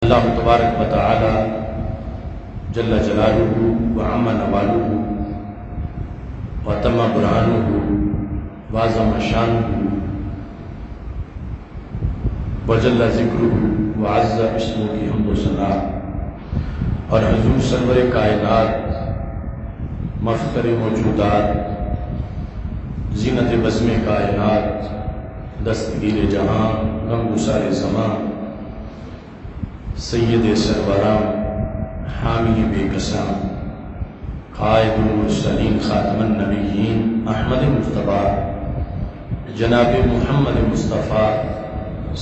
اللہ تبارک و تعالی جل جلالہ وعم نوالہ وتم برہانہ وعظم شانہ وجل ذکرہ وعز اسمہ کی حمد و ثنا، اور حضور سرور کائنات مفخر موجودات زینت بزم کائنات دستگیر جہاں غم گسار زمان سید سروران حامی بے قسام قائد المرسلین خاتم النبیین احمد مصطفیٰ جناب محمد مصطفیٰ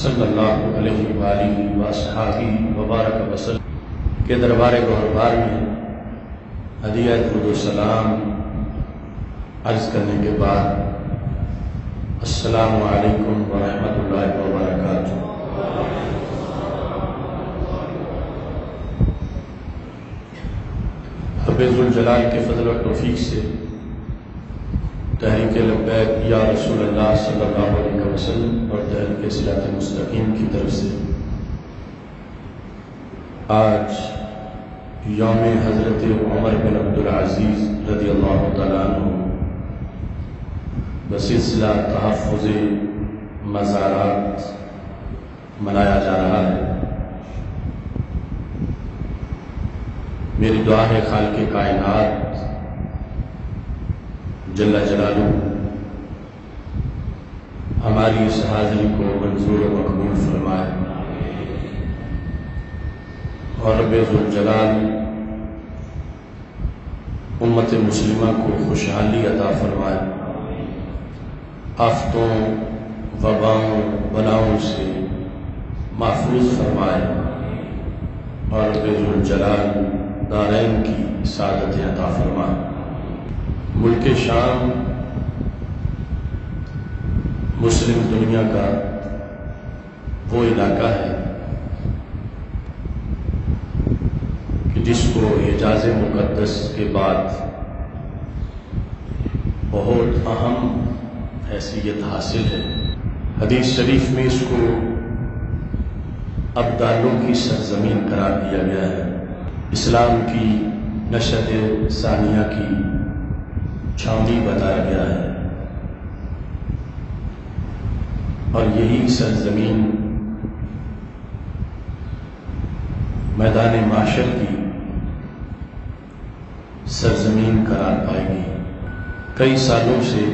صلی اللہ علیہ وآلہ وصحبہ وبارک وسلم کے دربار گوہربار میں ہدیہ درود و سلام عرض کرنے کے بعد السلام علیکم ورحمۃ اللہ وبرکاتہ۔ رب ذوالجلال کے فضل و توفیق سے تحریک لبیک یا رسول اللہ صلی اللہ علیہ وسلم اور تحریک صراط مستقیم کی طرف سے آج یوم حضرت عمر بن عبدالعزیز رضی اللہ تعالیٰ عنہ بسلسلہ تحفظ مزارات منایا جا رہا ہے۔ میری دعا ہے خالق کائنات جل جلالہ ہماری اس حاضری کو منظور و مقبول فرمائے، اور رب ذوالجلال امت مسلمہ کو خوشحالی عطا فرمائے، آفتوں وباؤں بلاؤں سے محفوظ فرمائے، اور رب ذوالجلال دارین کی سعادت عطا فرمائے۔ ملک شام مسلم دنیا کا وہ علاقہ ہے کہ جس کو حجاز مقدس کے بعد بہت اہم حیثیت حاصل ہے۔ حدیث شریف میں اس کو ابدالوں کی سرزمین قرار دیا گیا ہے، اسلام کی نشأت ثانیہ کی چھاؤنی بتایا گیا ہے، اور یہی سرزمین میدان معاشر کی سرزمین قرار پائے گی۔ کئی سالوں سے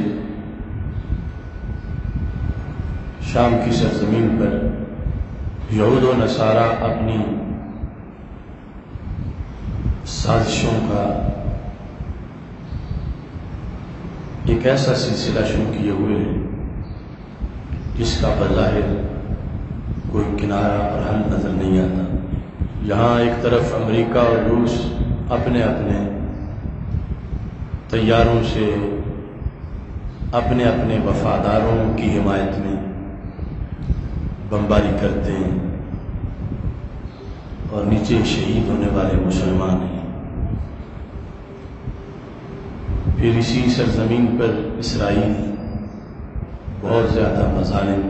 شام کی سرزمین پر یہود و نصارہ اپنی سازشوں کا ایک ایسا سلسلہ شروع کیے ہوئے ہیں جس کا بظاہر کوئی کنارہ اور حل نظر نہیں آتا۔ یہاں ایک طرف امریکہ اور روس اپنے اپنے طیاروں سے اپنے اپنے وفاداروں کی حمایت میں بمباری کرتے ہیں، اور نیچے شہید ہونے والے مسلمان ہیں۔ پھر اسی سرزمین پر اسرائیل بہت زیادہ مظالم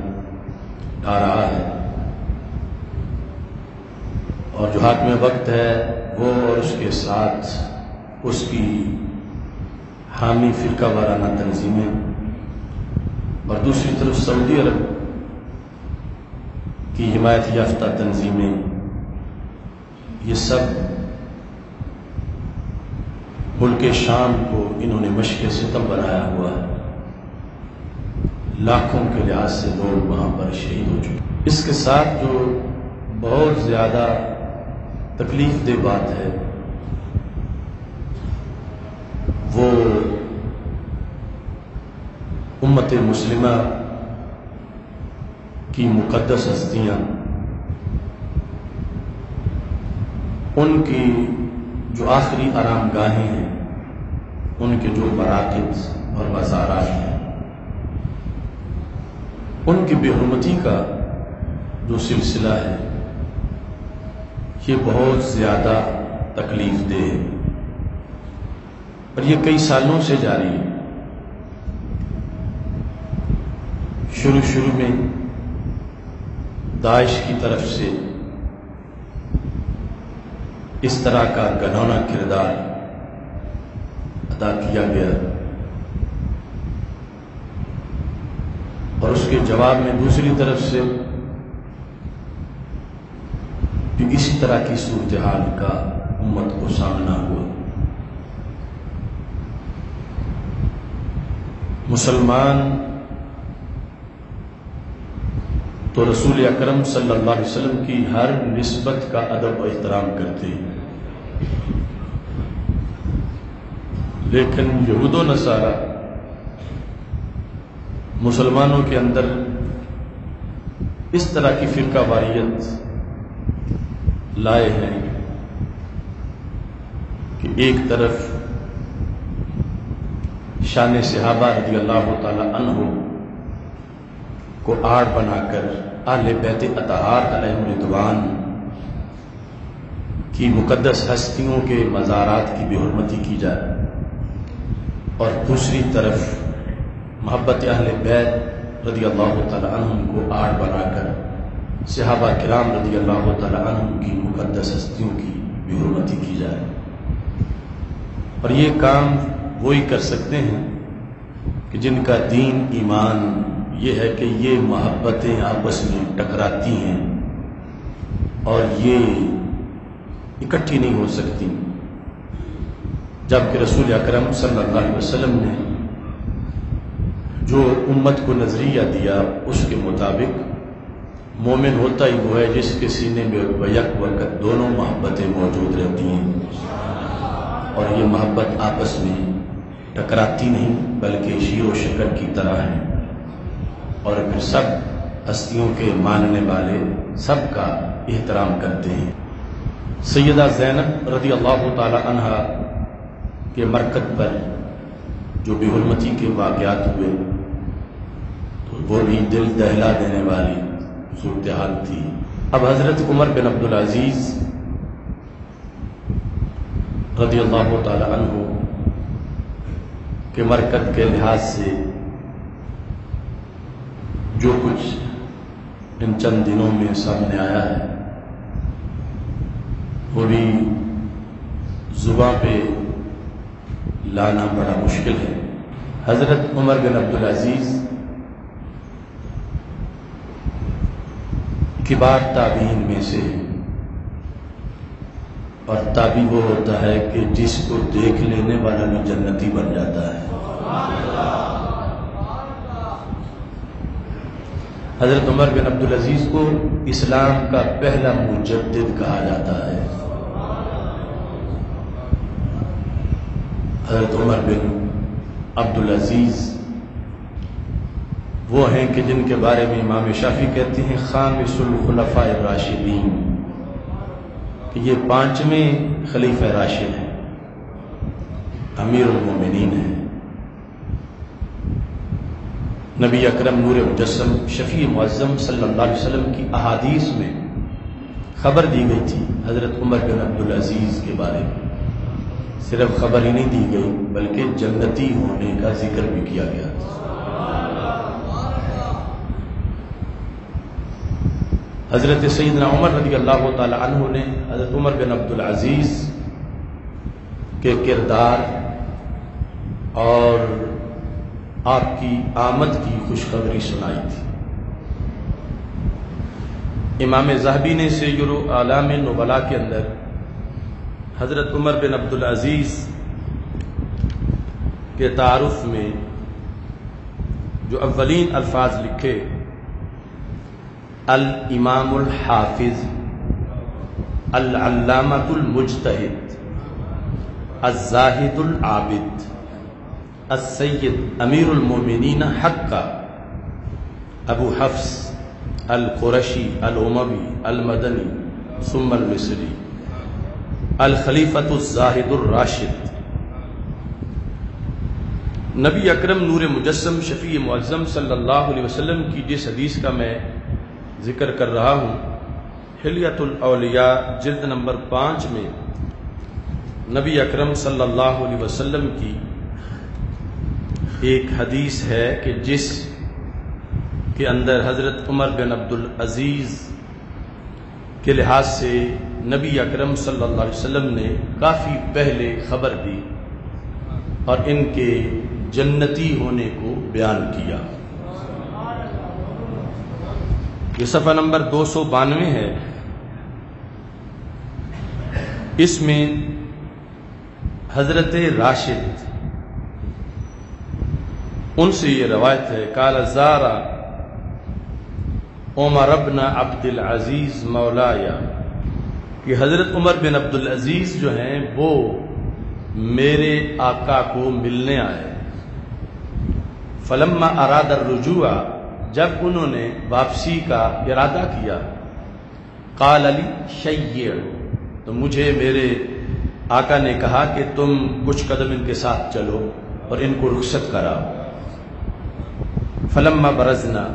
ڈھا رہا ہے، اور جو حاکم وقت ہے وہ اور اس کے ساتھ اس کی حامی فرقہ وارانہ تنظیمیں، اور دوسری طرف سعودی عرب کی حمایت یافتہ تنظیمیں، یہ سب ملک شام کو انہوں نے مشق ستم بنایا ہوا ہے۔ لاکھوں کے لحاظ سے لوگ وہاں پر شہید ہو چکے۔ اس کے ساتھ جو بہت زیادہ تکلیف دہ بات ہے وہ امت مسلمہ کی مقدس ہستیاں، ان کی جو آخری آرام گاہیں ہیں، ان کے جو مراکز اور مزارات ہیں، ان کی بے حرمتی کا جو سلسلہ ہے یہ بہت زیادہ تکلیف دہ ہے، اور یہ کئی سالوں سے جاری ہے۔ شروع میں داعش کی طرف سے اس طرح کا گھنونا کردار ادا کیا گیا، اور اس کے جواب میں دوسری طرف سے بھی اسی طرح کی صورتحال کا امت کو سامنا ہوا۔ مسلمان تو رسول اکرم صلی اللہ علیہ وسلم کی ہر نسبت کا ادب و احترام کرتے ہیں، لیکن یہود و نصارہ مسلمانوں کے اندر اس طرح کی فرقہ واریت لائے ہیں کہ ایک طرف شان صحابہ رضی اللہ تعالی عنہ کو آڑ بنا کر اہل بیت اطہار علیہم رضوان کی مقدس ہستیوں کے مزارات کی بے حرمتی کی جائے، اور دوسری طرف محبت اہل بیت رضی اللہ تعالی عنہم کو آڑ بنا کر صحابہ کرام رضی اللہ تعالی عنہم کی مقدس ہستیوں کی بے حرمتی کی جائے۔ اور یہ کام وہی کر سکتے ہیں کہ جن کا دین ایمان یہ ہے کہ یہ محبتیں آپس میں ٹکراتی ہیں اور یہ اکٹھی نہیں ہو سکتی، جبکہ رسول اکرم صلی اللہ علیہ وسلم نے جو امت کو نظریہ دیا اس کے مطابق مومن ہوتا ہی وہ ہے جس کے سینے میں بیک وقت دونوں محبتیں موجود رہتی ہیں، اور یہ محبت آپس میں ٹکراتی نہیں بلکہ شیر و شکر کی طرح ہے، اور پھر سب ہستیوں کے ماننے والے سب کا احترام کرتے ہیں۔ سیدہ زینب رضی اللہ تعالی عنہا کے مرکز پر جو بے حرمتی کے واقعات ہوئے تو وہ بھی دل دہلا دینے والی صورتحال تھی۔ اب حضرت عمر بن عبدالعزیز رضی اللہ تعالی عنہ کے مرکز کے لحاظ سے جو کچھ ان چند دنوں میں سامنے آیا ہے وہ بھی زباں پہ لانا بڑا مشکل ہے۔ حضرت عمر بن عبدالعزیز کبار تابعین میں سے اور تابعی وہ ہوتا ہے کہ جس کو دیکھ لینے والا بھی جنتی بن جاتا ہے۔ حضرت عمر بن عبدالعزیز کو اسلام کا پہلا مجدد کہا جاتا ہے۔ حضرت عمر بن عبدالعزیز وہ ہیں کہ جن کے بارے میں امام شافعی کہتے ہیں خامس الخلفاء الراشدین، کہ یہ پانچویں خلیفہ راشد ہیں، امیر المومنین ہیں۔ نبی اکرم نور مجسم شفیع معظم صلی اللہ علیہ وسلم کی احادیث میں خبر دی گئی تھی حضرت عمر بن عبدالعزیز کے بارے میں، صرف خبر ہی نہیں دی گئی بلکہ جنتی ہونے کا ذکر بھی کیا گیا تھا۔ حضرت سیدنا عمر رضی اللہ تعالی عنہ نے حضرت عمر بن عبدالعزیز کے کردار اور آپ کی آمد کی خوشخبری سنائی تھی۔ امام ذہبی نے سیر اعلام نبلاء کے اندر حضرت عمر بن عبدالعزیز کے تعارف میں جو اولین الفاظ لکھے، الامام الحافظ العلامۃ المجتہد الزاہد العابد السید امیر المومنین حقا ابو حفص القرشی الاموی المدنی ثم المصری الخلیفۃ الزاہد الراشد۔ نبی اکرم نور مجسم شفیع معظم صلی اللہ علیہ وسلم کی جس حدیث کا میں ذکر کر رہا ہوں، حلیۃ الاولیاء جلد نمبر 5 میں نبی اکرم صلی اللہ علیہ وسلم کی ایک حدیث ہے کہ جس کے اندر حضرت عمر بن عبدالعزیز کے لحاظ سے نبی اکرم صلی اللہ علیہ وسلم نے کافی پہلے خبر دی اور ان کے جنتی ہونے کو بیان کیا۔ یہ صفحہ نمبر 292 ہے۔ اس میں حضرت راشد ان سے یہ روایت ہے، قال زارا عمر بن عبد العزیز مولایا، کہ حضرت عمر بن عبد العزیز جو ہیں وہ میرے آقا کو ملنے آئے۔ فلما اراد الرجوع، جب انہوں نے واپسی کا ارادہ کیا، قال علی شیع، تو مجھے میرے آقا نے کہا کہ تم کچھ قدم ان کے ساتھ چلو اور ان کو رخصت کراؤ۔ فلما برزنا،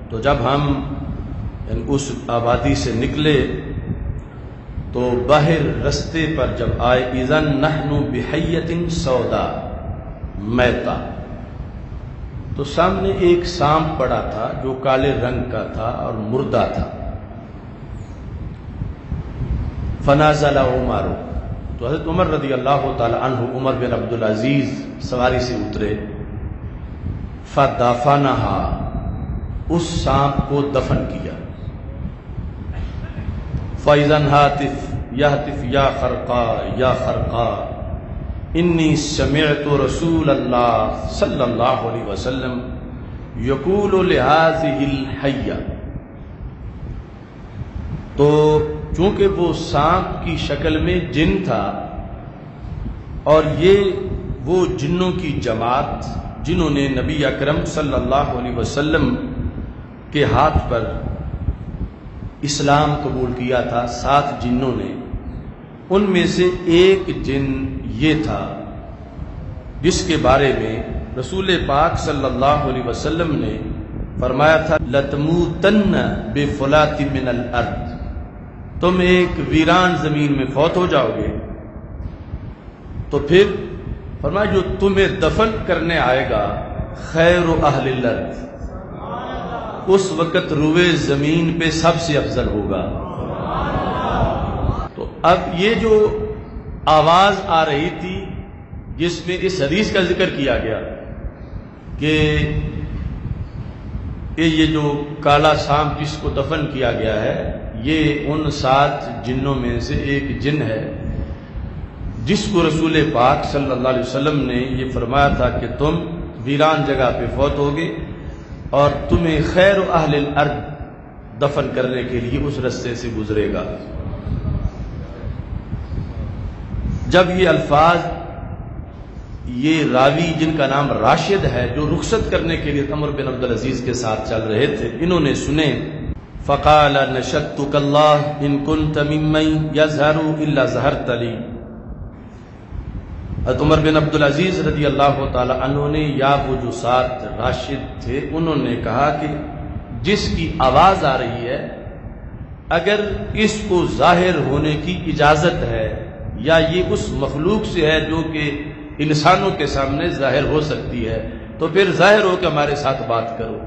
تو جب ہم اس آبادی سے نکلے تو باہر رستے پر جب آئے، اذن نحن بحیۃ سودا میتا، تو سامنے ایک سانپ پڑا تھا جو کالے رنگ کا تھا اور مردہ تھا۔ فنازل عمر، تو حضرت عمر رضی اللہ تعالی عنہ عمر بن عبد العزیز سواری سے اترے، فدفنہا، اس سانپ کو دفن کیا۔ فَإِذَنْ هَاتِفْ يَهْتِفْ يَا خَرْقَا يَا خَرْقَا إِنِّي سَمِعْتُ رَسُولَ اللَّهِ صلی اللہ علیہ وسلم يَقُولُ لِهَذِهِ الْحَيَّةِ، تو چونکہ وہ سانپ کی شکل میں جن تھا اور یہ وہ جنوں کی جماعت جنہوں نے نبی اکرم صلی اللہ علیہ وسلم کے ہاتھ پر اسلام قبول کیا تھا، 7 جنوں نے، ان میں سے ایک جن یہ تھا جس کے بارے میں رسول پاک صلی اللہ علیہ وسلم نے فرمایا تھا، لَتَمُوتَنَّ بِفُلَاتٍ مِّنَ الْأَرْضِ، تم ایک ویران زمین میں فوت ہو جاؤ گے۔ تو پھر فرمایا جو تمہیں دفن کرنے آئے گا خیر اہل الارض، اس وقت روئے زمین پہ سب سے افضل ہوگا۔ تو اب یہ جو آواز آ رہی تھی جس میں اس حدیث کا ذکر کیا گیا کہ یہ جو کالا سانپ جس کو دفن کیا گیا ہے یہ ان 7 جنوں میں سے ایک جن ہے جس کو رسول پاک صلی اللہ علیہ وسلم نے یہ فرمایا تھا کہ تم ویران جگہ پہ فوت ہوگے اور تمہیں خیر اہل الارض دفن کرنے کے لیے اس رستے سے گزرے گا۔ جب یہ الفاظ یہ راوی جن کا نام راشد ہے جو رخصت کرنے کے لیے عمر بن عبد العزیز کے ساتھ چل رہے تھے، انہوں نے سنے، فقال نشدتک اللہ ان کنت ممن یظہر الا ظہرت لی، عمر بن عبد العزیز رضی اللہ تعالی عنہ نے یا وہ جو 7 راشد تھے انہوں نے کہا کہ جس کی آواز آ رہی ہے اگر اس کو ظاہر ہونے کی اجازت ہے یا یہ اس مخلوق سے ہے جو کہ انسانوں کے سامنے ظاہر ہو سکتی ہے تو پھر ظاہر ہو کہ ہمارے ساتھ بات کرو۔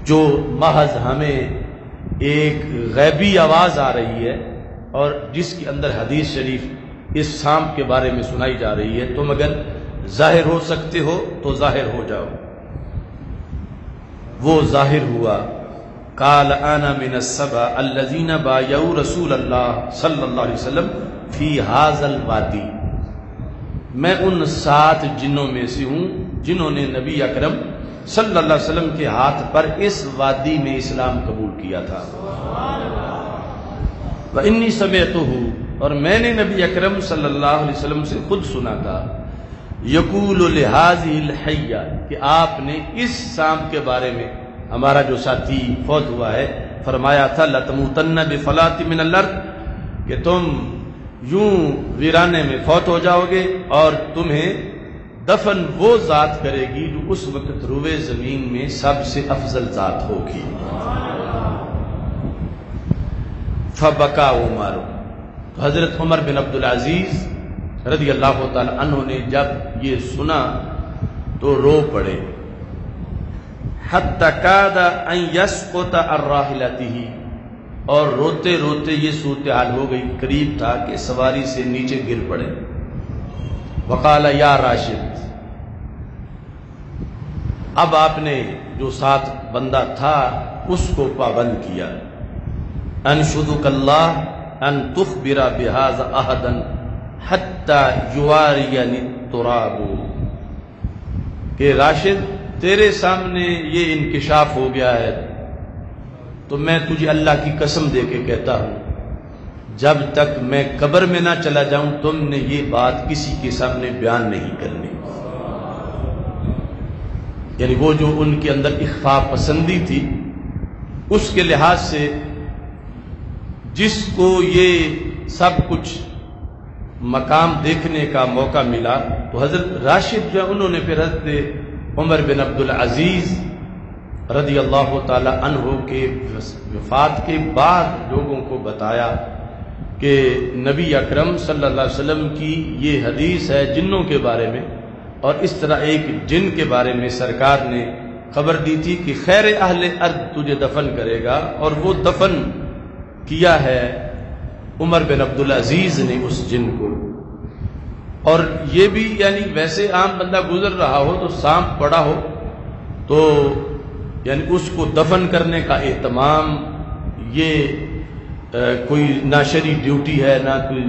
جو محض ہمیں ایک غیبی آواز آ رہی ہے اور جس کے اندر حدیث شریف اس سانپ کے بارے میں سنائی جا رہی ہے، تم اگر ظاہر ہو سکتے ہو تو ظاہر ہو جاؤ۔ وہ ظاہر ہوا، قال انا من السبع الذين بايعوا رسول اللہ صلی اللہ علیہ وسلم فی هذا الوادی، میں ان 7 جنوں میں سے ہوں جنہوں نے نبی اکرم صلی اللہ علیہ وسلم کے ہاتھ پر اس وادی میں اسلام قبول کیا تھا۔ وانی سمعتہ، اور میں نے نبی اکرم صلی اللہ علیہ وسلم سے خود سنا تھا، یقول لہذہ الحیہ، کہ آپ نے اس سانپ کے بارے میں ہمارا جو ساتھی فوت ہوا ہے فرمایا تھا، لتموتن بفلاۃ من الارض، کہ تم یوں ویرانے میں فوت ہو جاؤ گے اور تمہیں دفن وہ ذات کرے گی جو اس وقت روئے زمین میں سب سے افضل ذات ہوگی۔ فبکا عمر، تو حضرت عمر بن عبد العزیز رضی اللہ تعالی عنہ نے جب یہ سنا تو رو پڑے، حتی کاد ان یسقط عن راحلتہ، اور روتے روتے یہ صورتحال ہو گئی، قریب تھا کہ سواری سے نیچے گر پڑے۔ وقال یا راشد، اب آپ نے جو ساتھ بندہ تھا اس کو پابند کیا، انشدک اللہ ان تخبر بہذا احدا حتی یوارینی التراب، کہ راشد تیرے سامنے یہ انکشاف ہو گیا ہے تو میں تجھے اللہ کی قسم دے کے کہتا ہوں جب تک میں قبر میں نہ چلا جاؤں تم نے یہ بات کسی کے سامنے بیان نہیں کرنی۔ یعنی وہ جو ان کے اندر اخفاء پسندی تھی اس کے لحاظ سے جس کو یہ سب کچھ مقام دیکھنے کا موقع ملا تو حضرت راشد جو انہوں نے پھر حضرت عمر بن عبدالعزیز رضی اللہ تعالی عنہ کے وفات کے بعد لوگوں کو بتایا کہ نبی اکرم صلی اللہ علیہ وسلم کی یہ حدیث ہے جنوں کے بارے میں، اور اس طرح ایک جن کے بارے میں سرکار نے خبر دی تھی کہ خیر اہل ارض تجھے دفن کرے گا، اور وہ دفن کیا ہے عمر بن عبدالعزیز نے اس جن کو۔ اور یہ بھی یعنی ویسے عام بندہ گزر رہا ہو تو سانپ پڑا ہو تو یعنی اس کو دفن کرنے کا اہتمام یہ کوئی نہ شرعی ڈیوٹی ہے نہ کوئی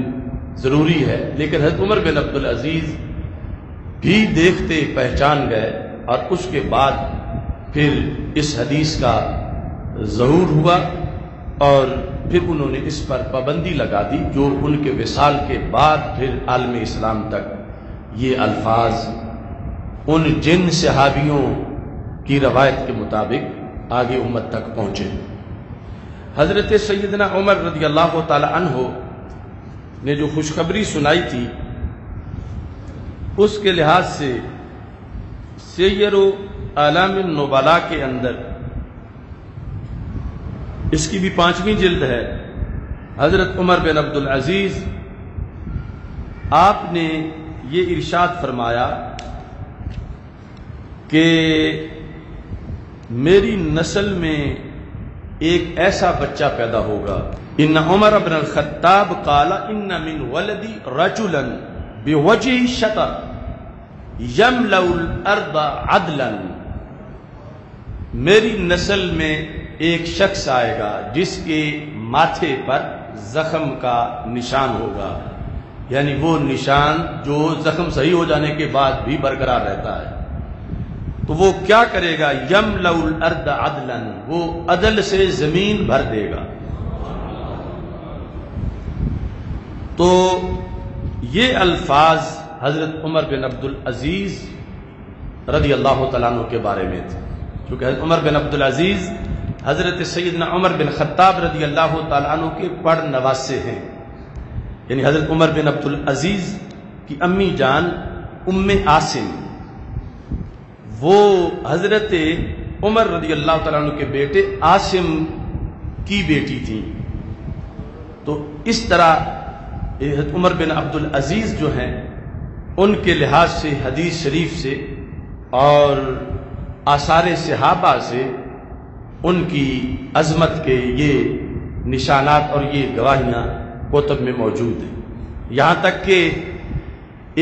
ضروری ہے، لیکن حضرت عمر بن عبدالعزیز بھی دیکھتے پہچان گئے، اور اس کے بعد پھر اس حدیث کا ظہور ہوا اور پھر انہوں نے اس پر پابندی لگا دی، جو ان کے وصال کے بعد پھر عالم اسلام تک یہ الفاظ ان جن صحابیوں کی روایت کے مطابق آگے امت تک پہنچے۔ حضرت سیدنا عمر رضی اللہ تعالی عنہ نے جو خوشخبری سنائی تھی اس کے لحاظ سے سیر و اعلام النبلاء کے اندر اس کی بھی 5ویں جلد ہے، حضرت عمر بن عبدالعزیز آپ نے یہ ارشاد فرمایا کہ میری نسل میں ایک ایسا بچہ پیدا ہوگا، ان عمر بن الخطاب قال ان من ولدی رجلا بوجہ شطر یملأ الارض عدلا، میری نسل میں ایک شخص آئے گا جس کے ماتھے پر زخم کا نشان ہوگا، یعنی وہ نشان جو زخم صحیح ہو جانے کے بعد بھی برقرار رہتا ہے، تو وہ کیا کرے گا؟ یملأ الارض عدلا، وہ عدل سے زمین بھر دے گا۔ تو یہ الفاظ حضرت عمر بن عبدالعزیز رضی اللہ تعالیٰ عنہ کے بارے میں تھے، کیونکہ حضرت عمر بن عبدالعزیز حضرت سیدنا عمر بن خطاب رضی اللہ تعالیٰ عنہ کے پڑ نواسے ہیں، یعنی حضرت عمر بن عبدالعزیز کی امی جان ام عاصم وہ حضرت عمر رضی اللہ تعالیٰ عنہ کے بیٹے عاصم کی بیٹی تھی۔ تو اس طرح حضرت عمر بن عبدالعزیز جو ہیں ان کے لحاظ سے حدیث شریف سے اور آثار صحابہ سے ان کی عظمت کے یہ نشانات اور یہ گواہیاں کتب میں موجود ہیں، یہاں تک کہ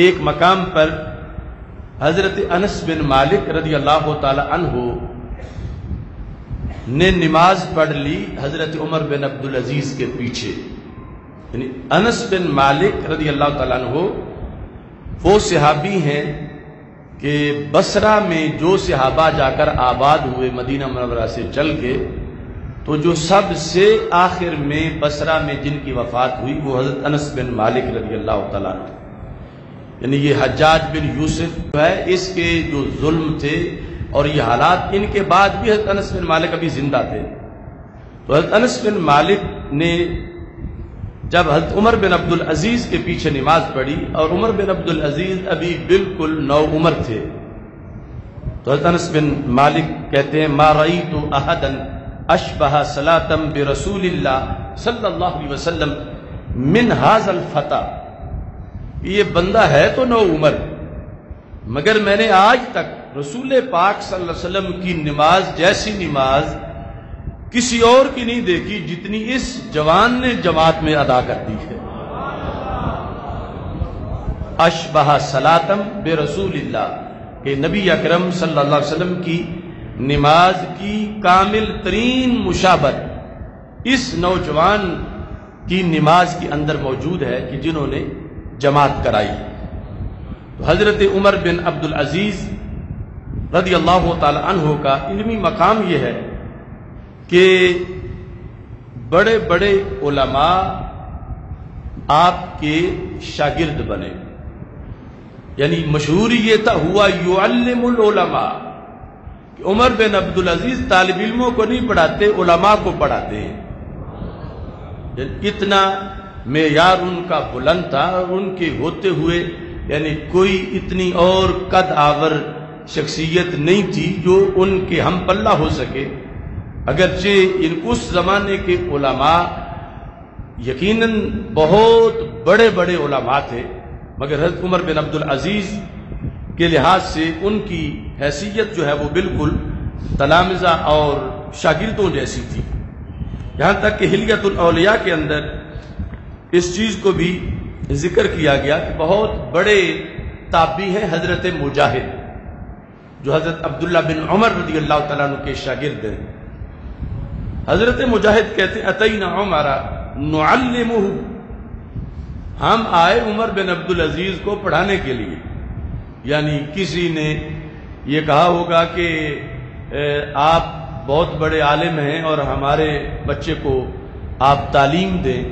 ایک مقام پر حضرت انس بن مالک رضی اللہ تعالی عنہ نے نماز پڑھ لی حضرت عمر بن عبدالعزیز کے پیچھے، یعنی انس بن مالک رضی اللہ تعالیٰ عنہ وہ صحابی ہیں کہ بصرہ میں جو صحابہ جا کر آباد ہوئے مدینہ منورہ سے چل کے، تو جو سب سے آخر میں بصرہ میں جن کی وفات ہوئی وہ حضرت انس بن مالک رضی اللہ تعالیٰ عنہ، یعنی یہ حجاج بن یوسف جو ہے اس کے جو ظلم تھے اور یہ حالات، ان کے بعد بھی حضرت انس بن مالک ابھی زندہ تھے، تو حضرت انس بن مالک نے جب حضرت عمر بن عبدالعزیز کے پیچھے نماز پڑھی اور عمر بن عبدالعزیز ابھی بالکل نو عمر تھے، تو حضرت انس بن مالک کہتے ہیں ما رأیت احدا اشبہ صلاۃ برسول اللہ صلی اللہ علیہ وسلم من ھذا الفتى، یہ بندہ ہے تو نو عمر مگر میں نے آج تک رسول پاک صلی اللہ علیہ وسلم کی نماز جیسی نماز کسی اور کی نہیں دیکھی جتنی اس جوان نے جماعت میں ادا کر دی ہے۔ اشبہ صلاتم برسول اللہ، کہ نبی اکرم صلی اللہ علیہ وسلم کی نماز کی کامل ترین مشابہت اس نوجوان کی نماز کے اندر موجود ہے کہ جنہوں نے جماعت کرائی۔ تو حضرت عمر بن عبد العزیز رضی اللہ تعالی عنہ کا علمی مقام یہ ہے کہ بڑے بڑے علماء آپ کے شاگرد بنے، یعنی مشہور یہ تھا ہوا یعلم العلماء، کہ عمر بن عبد العزیز طالب علموں کو نہیں پڑھاتے، علماء کو پڑھاتے ہیں۔ اتنا معیار ان کا بلند تھا، اور ان کے ہوتے ہوئے یعنی کوئی اتنی اور قد آور شخصیت نہیں تھی جو ان کے ہم پلہ ہو سکے۔ اگرچہ اس زمانے کے علماء یقیناً بہت بڑے بڑے علماء تھے، مگر حضرت عمر بن عبد العزیز کے لحاظ سے ان کی حیثیت جو ہے وہ بالکل تلامذہ اور شاگردوں جیسی تھی۔ یہاں تک کہ حلیۃ الاولیاء کے اندر اس چیز کو بھی ذکر کیا گیا کہ بہت بڑے تابعی ہیں حضرت مجاہد، جو حضرت عبداللہ بن عمر رضی اللہ تعالیٰ عنہ کے شاگرد ہیں۔ حضرت مجاہد کہتے ہیں اتینا عمر نعلمہ، ہم آئے عمر بن عبد العزیز کو پڑھانے کے لیے۔ یعنی کسی نے یہ کہا ہوگا کہ آپ بہت بڑے عالم ہیں اور ہمارے بچے کو آپ تعلیم دیں،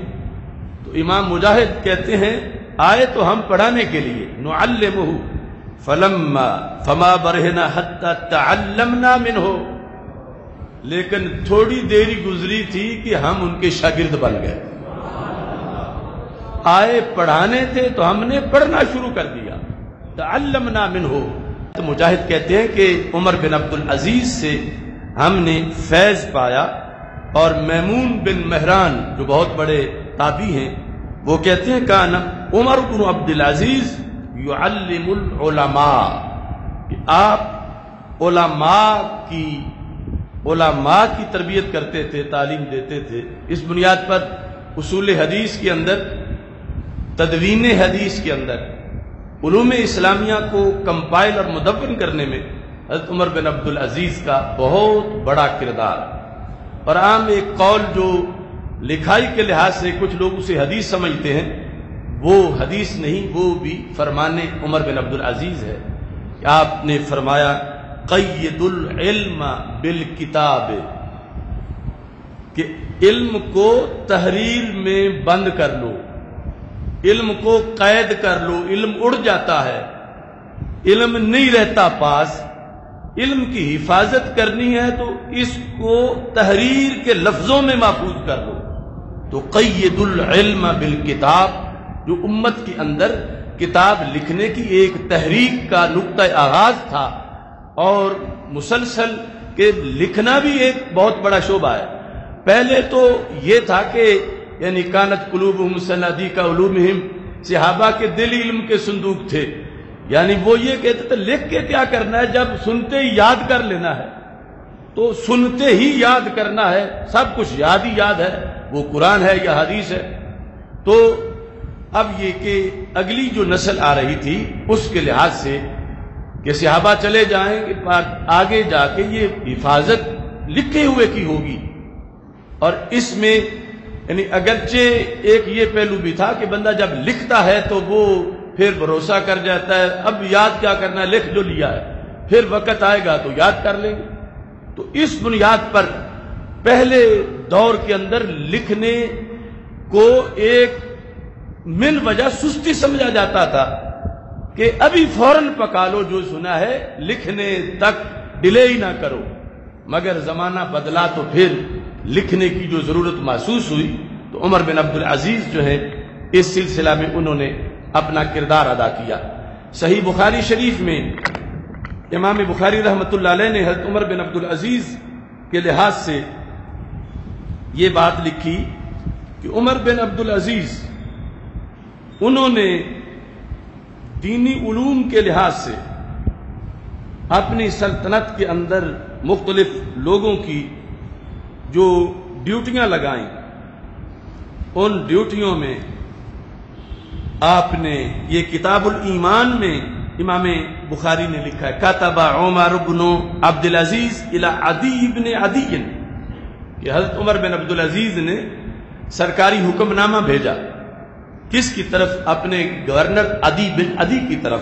تو امام مجاہد کہتے ہیں آئے تو ہم پڑھانے کے لیے، نعلمہ فما برہنا حتی تعلمنا منہ، لیکن تھوڑی دیری گزری تھی کہ ہم ان کے شاگرد بن گئے۔ آئے پڑھانے تھے تو ہم نے پڑھنا شروع کر دیا، تعلمنا منہ۔ تو مجاہد کہتے ہیں کہ عمر بن عبد العزیز سے ہم نے فیض پایا، اور میمون بن مہران جو بہت بڑے تابعی ہیں وہ کہتے ہیں کان عمر بن عبد العزیز یعلم العلماء، کہ آپ علماء کی تربیت کرتے تھے، تعلیم دیتے تھے۔ اس بنیاد پر اصول حدیث کے اندر، تدوین حدیث کے اندر، علوم اسلامیہ کو کمپائل اور مدون کرنے میں حضرت عمر بن عبد العزیز کا بہت بڑا کردار۔ اور عام ایک قول جو لکھائی کے لحاظ سے کچھ لوگ اسے حدیث سمجھتے ہیں، وہ حدیث نہیں، وہ بھی فرمان عمر بن عبد العزیز ہے کہ آپ نے فرمایا قید العلم بالکتاب، کہ علم کو تحریر میں بند کر لو، علم کو قید کر لو۔ علم اڑ جاتا ہے، علم نہیں رہتا پاس۔ علم کی حفاظت کرنی ہے تو اس کو تحریر کے لفظوں میں محفوظ کر لو۔ تو قید العلم بالکتاب، جو امت کے اندر کتاب لکھنے کی ایک تحریک کا نقطہ آغاز تھا، اور مسلسل کہ لکھنا بھی ایک بہت بڑا شعبہ ہے۔ پہلے تو یہ تھا کہ یعنی کانت قلوبہم صنادیق علومہم، صحابہ کے دل علم کے صندوق تھے، یعنی وہ یہ کہتے تھے لکھ کے کیا کرنا ہے، جب سنتے ہی یاد کر لینا ہے، تو سنتے ہی یاد کرنا ہے، سب کچھ یاد ہی یاد ہے، وہ قرآن ہے یا حدیث ہے۔ تو اب یہ کہ اگلی جو نسل آ رہی تھی اس کے لحاظ سے کہ صحابہ چلے جائیں کہ آگے جا کے یہ حفاظت لکھے ہوئے کی ہوگی، اور اس میں یعنی اگرچہ ایک یہ پہلو بھی تھا کہ بندہ جب لکھتا ہے تو وہ پھر بھروسہ کر جاتا ہے، اب یاد کیا کرنا ہے، لکھ جو لیا ہے، پھر وقت آئے گا تو یاد کر لیں گے۔ تو اس بنیاد پر پہلے دور کے اندر لکھنے کو ایک من وجہ سستی سمجھا جاتا تھا کہ ابھی فوراً پکا لو جو سنا ہے، لکھنے تک ڈیلے ہی نہ کرو۔ مگر زمانہ بدلا تو پھر لکھنے کی جو ضرورت محسوس ہوئی تو عمر بن عبد العزیز جو ہے اس سلسلہ میں انہوں نے اپنا کردار ادا کیا۔ صحیح بخاری شریف میں امام بخاری رحمۃ اللہ علیہ نے حضرت عمر بن عبد العزیز کے لحاظ سے یہ بات لکھی کہ عمر بن عبد العزیز انہوں نے دینی علوم کے لحاظ سے اپنی سلطنت کے اندر مختلف لوگوں کی جو ڈیوٹیاں لگائیں، ان ڈیوٹیوں میں آپ نے یہ کتاب الایمان میں امام بخاری نے لکھا ہے کتب عمر بن عبد العزیز الی عدی بن عدی، کہ حضرت عمر بن عبد العزیز نے سرکاری حکم نامہ بھیجا کس کی طرف؟ اپنے گورنر عدی بن عدی کی طرف،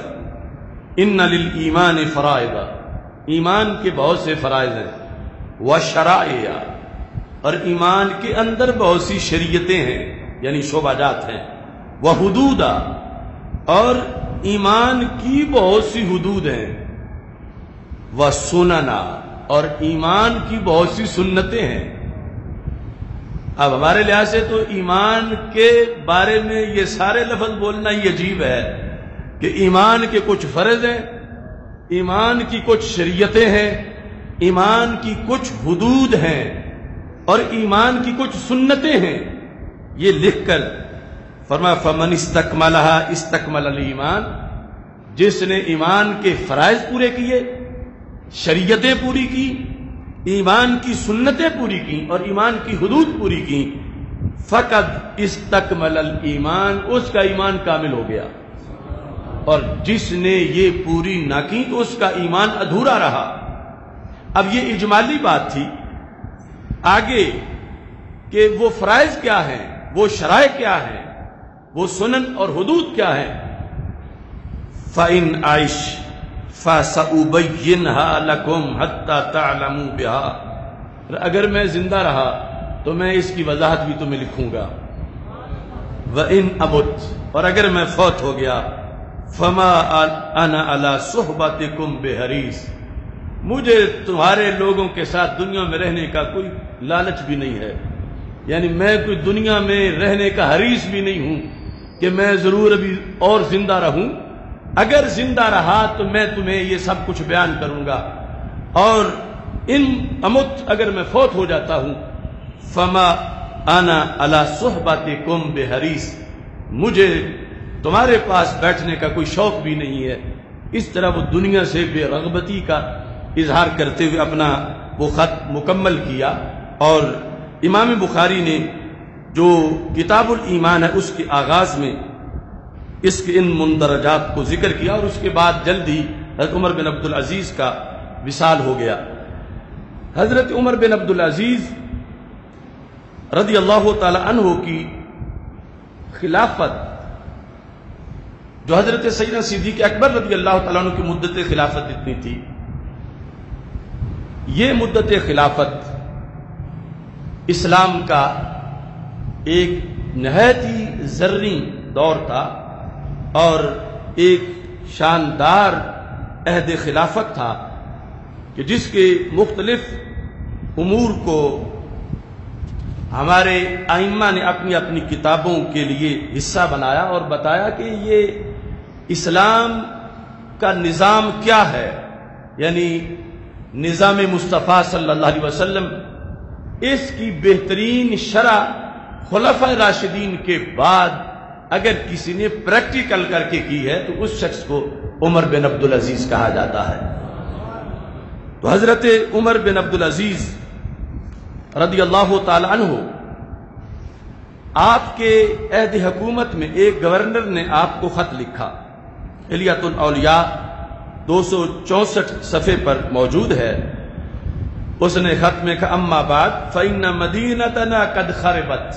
ان للایمان فرائض، ایمان کے بہت سے فرائض ہیں، وشرائع، اور ایمان کے اندر بہت سی شریعتیں ہیں یعنی شعبہ جات ہیں، وحدود، اور ایمان کی بہت سی حدود ہیں، وسنن، اور ایمان کی بہت سی سنتیں ہیں۔ اب ہمارے لحاظ سے تو ایمان کے بارے میں یہ سارے لفظ بولنا ہی عجیب ہے کہ ایمان کے کچھ فرض ہیں، ایمان کی کچھ شریعتیں ہیں، ایمان کی کچھ حدود ہیں، اور ایمان کی کچھ سنتیں ہیں۔ یہ لکھ کر فرمایا فمن استکملھا استکمل الایمان، جس نے ایمان کے فرائض پورے کیے، شریعتیں پوری کی، ایمان کی سنتیں پوری کی اور ایمان کی حدود پوری کی، فقد استکمل الایمان، اس کا ایمان کامل ہو گیا، اور جس نے یہ پوری نہ کی تو اس کا ایمان ادھورا رہا۔ اب یہ اجمالی بات تھی، آگے کہ وہ فرائض کیا ہیں، وہ شرائع کیا ہیں، وہ سنن اور حدود کیا ہیں۔ فَإِنْ عَيْشْ فَسَأُبَيِّنْهَا لَكُمْ حَتَّى تَعْلَمُوا بِهَا، اگر میں زندہ رہا تو میں اس کی وضاحت بھی تمہیں لکھوں گا۔ وَإِنْ أَمُتْ، اور اگر میں فوت ہو گیا، فَمَا أَنَا عَلَى صُحْبَتِكُمْ بِحَرِيص، مجھے تمہارے لوگوں کے ساتھ دنیا میں رہنے کا کوئی لالچ بھی نہیں ہے، یعنی میں کوئی دنیا میں رہنے کا حریص بھی نہیں ہوں کہ میں ضرور ابھی اور زندہ رہوں، اگر زندہ رہا تو میں تمہیں یہ سب کچھ بیان کروں گا، اور ان امت، اگر میں فوت ہو جاتا ہوں، فما انا علی صحبتکم بحریص، مجھے تمہارے پاس بیٹھنے کا کوئی شوق بھی نہیں ہے۔ اس طرح وہ دنیا سے بے رغبتی کا اظہار کرتے ہوئے اپنا وہ خط مکمل کیا، اور امام بخاری نے جو کتاب الایمان ہے اس کے آغاز میں اس کے ان مندرجات کو ذکر کیا، اور اس کے بعد جلد ہی حضرت عمر بن عبد العزیز کا وصال ہو گیا۔ حضرت عمر بن عبد العزیز رضی اللہ تعالی عنہ کی خلافت، جو حضرت سیدنا صدیق اکبر رضی اللہ تعالیٰ عنہ کی مدت خلافت جتنی تھی، یہ مدت خلافت اسلام کا ایک نہایت ہی زرعی دور تھا، اور ایک شاندار عہد خلافت تھا کہ جس کے مختلف امور کو ہمارے ائمہ نے اپنی اپنی کتابوں کے لیے حصہ بنایا اور بتایا کہ یہ اسلام کا نظام کیا ہے، یعنی نظام مصطفیٰ صلی اللہ علیہ وسلم، اس کی بہترین شرح خلفائے راشدین کے بعد اگر کسی نے پریکٹیکل کر کے کی ہے تو اس شخص کو عمر بن عبد العزیز کہا جاتا ہے۔ تو حضرت عمر بن عبد العزیز رضی اللہ تعالی عنہ، آپ کے عہد حکومت میں ایک گورنر نے آپ کو خط لکھا، حلیۃ الاولیاء 264 صفحے پر موجود ہے۔ اس نے خط میں کہا اما بعد فإن مدینتنا قد خربت،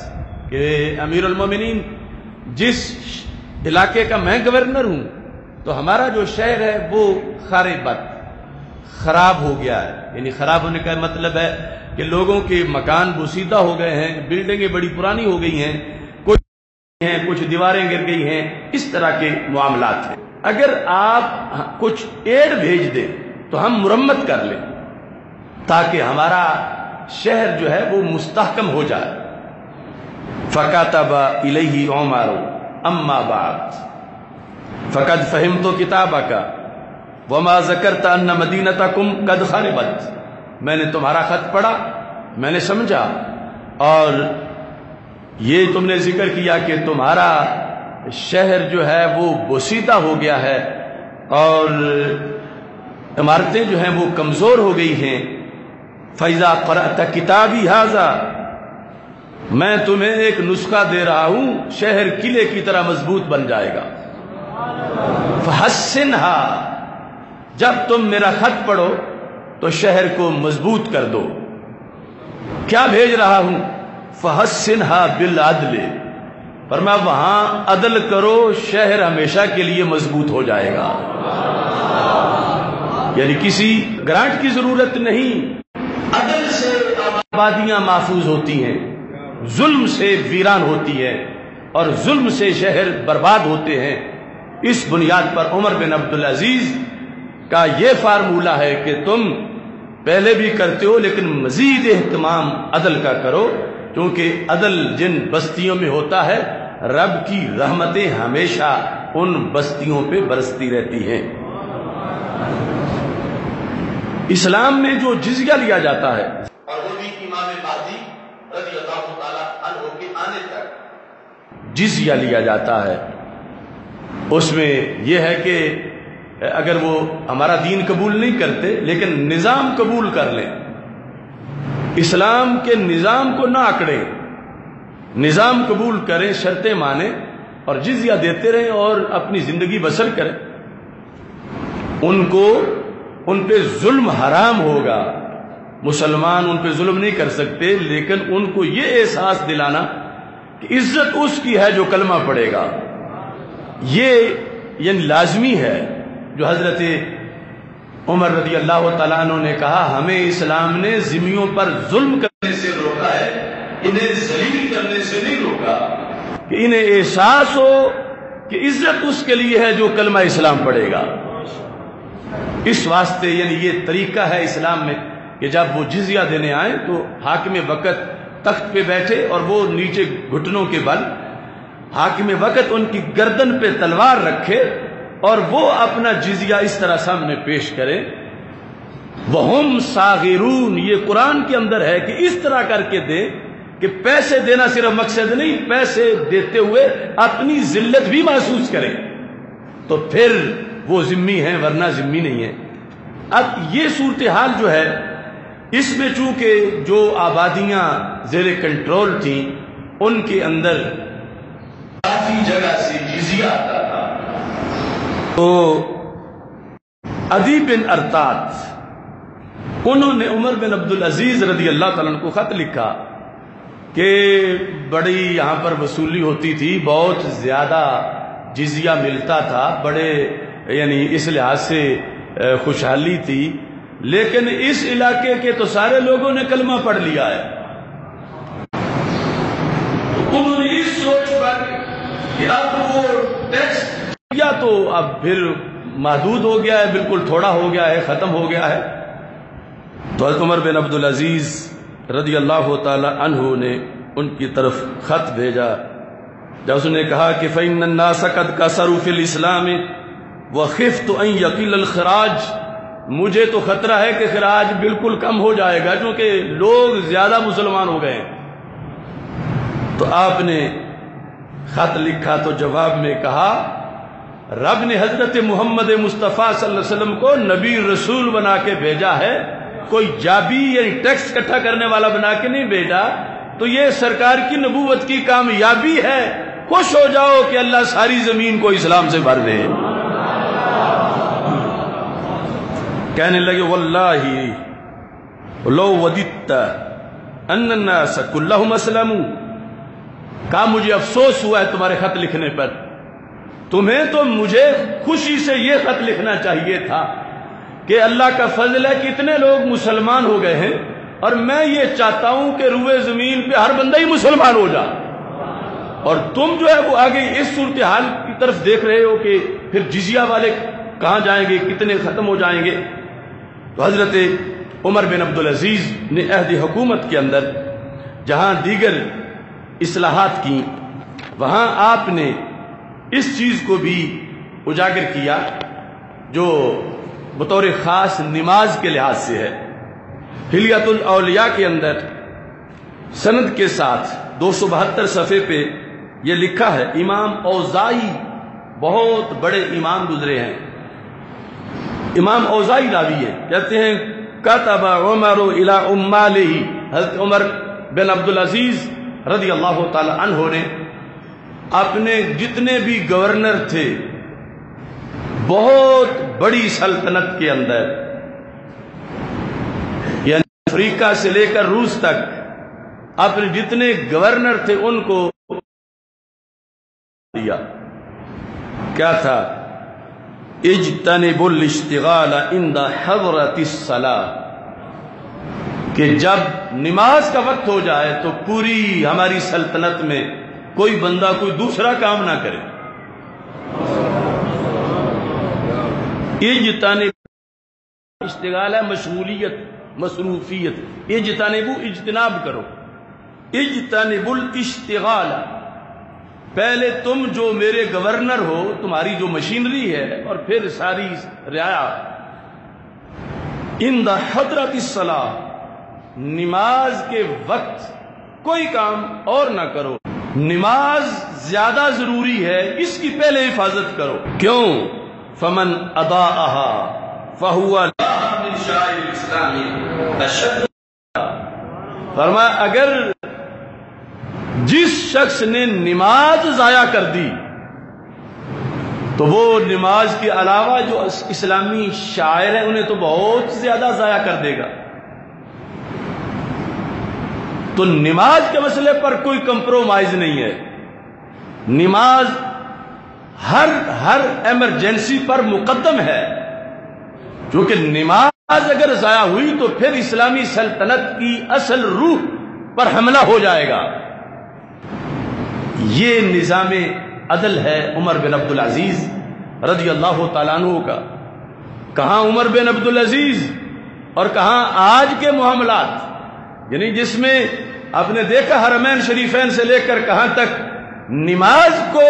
کہ امیر المومنین جس علاقے کا میں گورنر ہوں تو ہمارا جو شہر ہے وہ خربت، خراب ہو گیا ہے، یعنی خراب ہونے کا مطلب ہے کہ لوگوں کے مکان بوسیدہ ہو گئے ہیں، بلڈنگیں بڑی پرانی ہو گئی ہیں، کچھ دیواریں گر گئی ہیں، اس طرح کے معاملات ہیں۔ اگر آپ کچھ ایڈ بھیج دیں تو ہم مرمت کر لیں تاکہ ہمارا شہر جو ہے وہ مستحکم ہو جائے۔ فَكَتَبَ إِلَيْهِ عُمَرُ أَمَّا بَعْدُ فَقَدْ فَهِمْتُ كِتَابَكَ وَمَا ذَكَرْتَ أَنَّ مَدِينَتَكُمْ قَدْ خَرِبَتْ، میں نے تمہارا خط پڑھا، میں نے سمجھا، اور یہ تم نے ذکر کیا کہ تمہارا شہر جو ہے وہ بوسیدہ ہو گیا ہے اور عمارتیں جو ہیں وہ کمزور ہو گئی ہیں، فَإِذَا قَرَأْتَ كِتَابِي هَذَا، میں تمہیں ایک نسخہ دے رہا ہوں، شہر قلعے کی طرح مضبوط بن جائے گا۔ فَحَسِّنْهَا، جب تم میرا خط پڑھو تو شہر کو مضبوط کر دو۔ کیا بھیج رہا ہوں؟ فَحَسِّنْهَا بِالْعَدْلِ، فرمایا وہاں عدل کرو، شہر ہمیشہ کے لیے مضبوط ہو جائے گا۔ یعنی کسی گرانٹ کی ضرورت نہیں، عدل سے آبادیاں محفوظ ہوتی ہیں، ظلم سے ویران ہوتی ہے، اور ظلم سے شہر برباد ہوتے ہیں۔ اس بنیاد پر عمر بن عبدالعزیز کا یہ فارمولہ ہے کہ تم پہلے بھی کرتے ہو لیکن مزید اہتمام عدل کا کرو، کیونکہ عدل جن بستیوں میں ہوتا ہے رب کی رحمتیں ہمیشہ ان بستیوں پہ برستی رہتی ہیں۔ اسلام میں جو جزیہ لیا جاتا ہے، اور وہ بھی امام مہدی رضی اللہ تعالی عنہ کے آنے تک جزیہ لیا جاتا ہے، اس میں یہ ہے کہ اگر وہ ہمارا دین قبول نہیں کرتے لیکن نظام قبول کر لیں، اسلام کے نظام کو نہ آکڑیں، نظام قبول کریں، شرطیں مانیں اور جزیہ دیتے رہیں اور اپنی زندگی بسر کریں، ان پہ ظلم حرام ہوگا۔ مسلمان ان پہ ظلم نہیں کر سکتے، لیکن ان کو یہ احساس دلانا کہ عزت اس کی ہے جو کلمہ پڑھے گا، یہ یعنی لازمی ہے۔ جو حضرت عمر رضی اللہ تعالیٰ عنہ نے کہا ہمیں اسلام نے ذمیوں پر ظلم کرنے سے روکا ہے، انہیں ذلیل کرنے سے نہیں روکا، کہ انہیں احساس ہو کہ عزت اس کے لیے ہے جو کلمہ اسلام پڑھے گا۔ اس واسطے یعنی یہ طریقہ ہے اسلام میں کہ جب وہ جزیہ دینے آئیں تو حاکم وقت تخت پہ بیٹھے اور وہ نیچے گھٹنوں کے بل، حاکم وقت ان کی گردن پہ تلوار رکھے اور وہ اپنا جزیہ اس طرح سامنے پیش کریں۔ وَهُمْ صَاغِرُونَ، یہ قرآن کے اندر ہے کہ اس طرح کر کے دیں کہ پیسے دینا صرف مقصد نہیں، پیسے دیتے ہوئے اپنی ذلت بھی محسوس کریں، تو پھر وہ ذمی ہیں ورنہ ذمی نہیں ہیں۔ اب یہ صورتحال جو ہے اس میں چونکہ جو آبادیاں زیر کنٹرول تھیں ان کے اندر کافی جگہ سے جزیہ آتا تھا، تو عدی بن ارطات انہوں نے عمر بن عبدالعزیز رضی اللہ تعالیٰ عنہ کو خط لکھا کہ بڑی یہاں پر وصولی ہوتی تھی، بہت زیادہ جزیہ ملتا تھا، بڑے یعنی اس لحاظ سے خوشحالی تھی، لیکن اس علاقے کے تو سارے لوگوں نے کلمہ پڑھ لیا ہے۔ انہوں نے اس سوچ پر کہ اب وہ ٹیکس یا تو اب پھر محدود ہو گیا ہے، بالکل تھوڑا ہو گیا ہے، ختم ہو گیا ہے، تو حضرت عمر بن عبدالعزیز رضی اللہ تعالی عنہ نے ان کی طرف خط بھیجا، جب اس نے کہا کہ فَإِنَّ النَّاسَ قَدْ كَثَرُوا فِي الْإِسْلَامِ وَخِفْتُ أَن يَقِلَّ الْخِرَاجُ، مجھے تو خطرہ ہے کہ خراج بالکل کم ہو جائے گا کیونکہ لوگ زیادہ مسلمان ہو گئے ہیں۔ تو آپ نے خط لکھا تو جواب میں کہا رب نے حضرت محمد مصطفیٰ صلی اللہ علیہ وسلم کو نبی رسول بنا کے بھیجا ہے، کوئی جابی یعنی ٹیکس اکٹھا کرنے والا بنا کے نہیں بھیجا، تو یہ سرکار کی نبوت کی کامیابی ہے، خوش ہو جاؤ کہ اللہ ساری زمین کو اسلام سے بھر دے۔ کہنے لگے واللہ لو وددت ان الناس كلهم اسلموا، کہا مجھے افسوس ہوا ہے تمہارے خط لکھنے پر، تمہیں تو مجھے خوشی سے یہ خط لکھنا چاہیے تھا کہ اللہ کا فضل ہے کہ اتنے لوگ مسلمان ہو گئے ہیں، اور میں یہ چاہتا ہوں کہ روئے زمین پہ ہر بندہ ہی مسلمان ہو جائے، اور تم جو ہے وہ آگے اس صورتحال کی طرف دیکھ رہے ہو کہ پھر جزیہ والے کہاں جائیں گے، کتنے ختم ہو جائیں گے۔ تو حضرت عمر بن عبدالعزیز نے عہد حکومت کے اندر جہاں دیگر اصلاحات کی، وہاں آپ نے اس چیز کو بھی اجاگر کیا جو بطور خاص نماز کے لحاظ سے ہے۔ حلیۃ الاولیاء کے اندر سند کے ساتھ 272 صفحے پہ یہ لکھا ہے، امام اوزائی بہت بڑے امام گزرے ہیں، امام اوزائی راوی ہے، کہتے ہیں کتب عمر الی عمالہ، حضرت عمر بن عبدالعزیز رضی اللہ تعالی عنہ نے اپنے جتنے بھی گورنر تھے بہت بڑی سلطنت کے اندر، یعنی افریقہ سے لے کر روس تک اپنے جتنے گورنر تھے ان کو دیا، کیا تھا؟ اجتنبوا الاشتغال عند حضرۃ الصلاۃ، کہ جب نماز کا وقت ہو جائے تو پوری ہماری سلطنت میں کوئی بندہ کوئی دوسرا کام نہ کرے۔ اجتنب اشتغال ہے مشغولیت، مصروفیت، اجتنبوا اجتناب کرو، اجتنبوا الاشتغال، پہلے تم جو میرے گورنر ہو، تمہاری جو مشینری ہے اور پھر ساری رعایا، عند حضرۃ الصلاۃ، نماز کے وقت کوئی کام اور نہ کرو، نماز زیادہ ضروری ہے، اس کی پہلے حفاظت کرو۔ کیوں؟ فمن اضاءها فهو من شعائر الاسلام اشد، فرمایا اگر جس شخص نے نماز ضائع کر دی تو وہ نماز کے علاوہ جو اسلامی شاعر ہیں انہیں تو بہت زیادہ ضائع کر دے گا۔ تو نماز کے مسئلے پر کوئی کمپرومائز نہیں ہے، نماز ہر ایمرجنسی پر مقدم ہے، کیونکہ نماز اگر ضائع ہوئی تو پھر اسلامی سلطنت کی اصل روح پر حملہ ہو جائے گا۔ یہ نظام عدل ہے عمر بن عبدالعزیز رضی اللہ تعالیٰ عنہ کا۔ کہاں عمر بن عبدالعزیز اور کہاں آج کے معاملات، یعنی جس میں آپ نے دیکھا حرمین شریفین سے لے کر کہاں تک نماز کو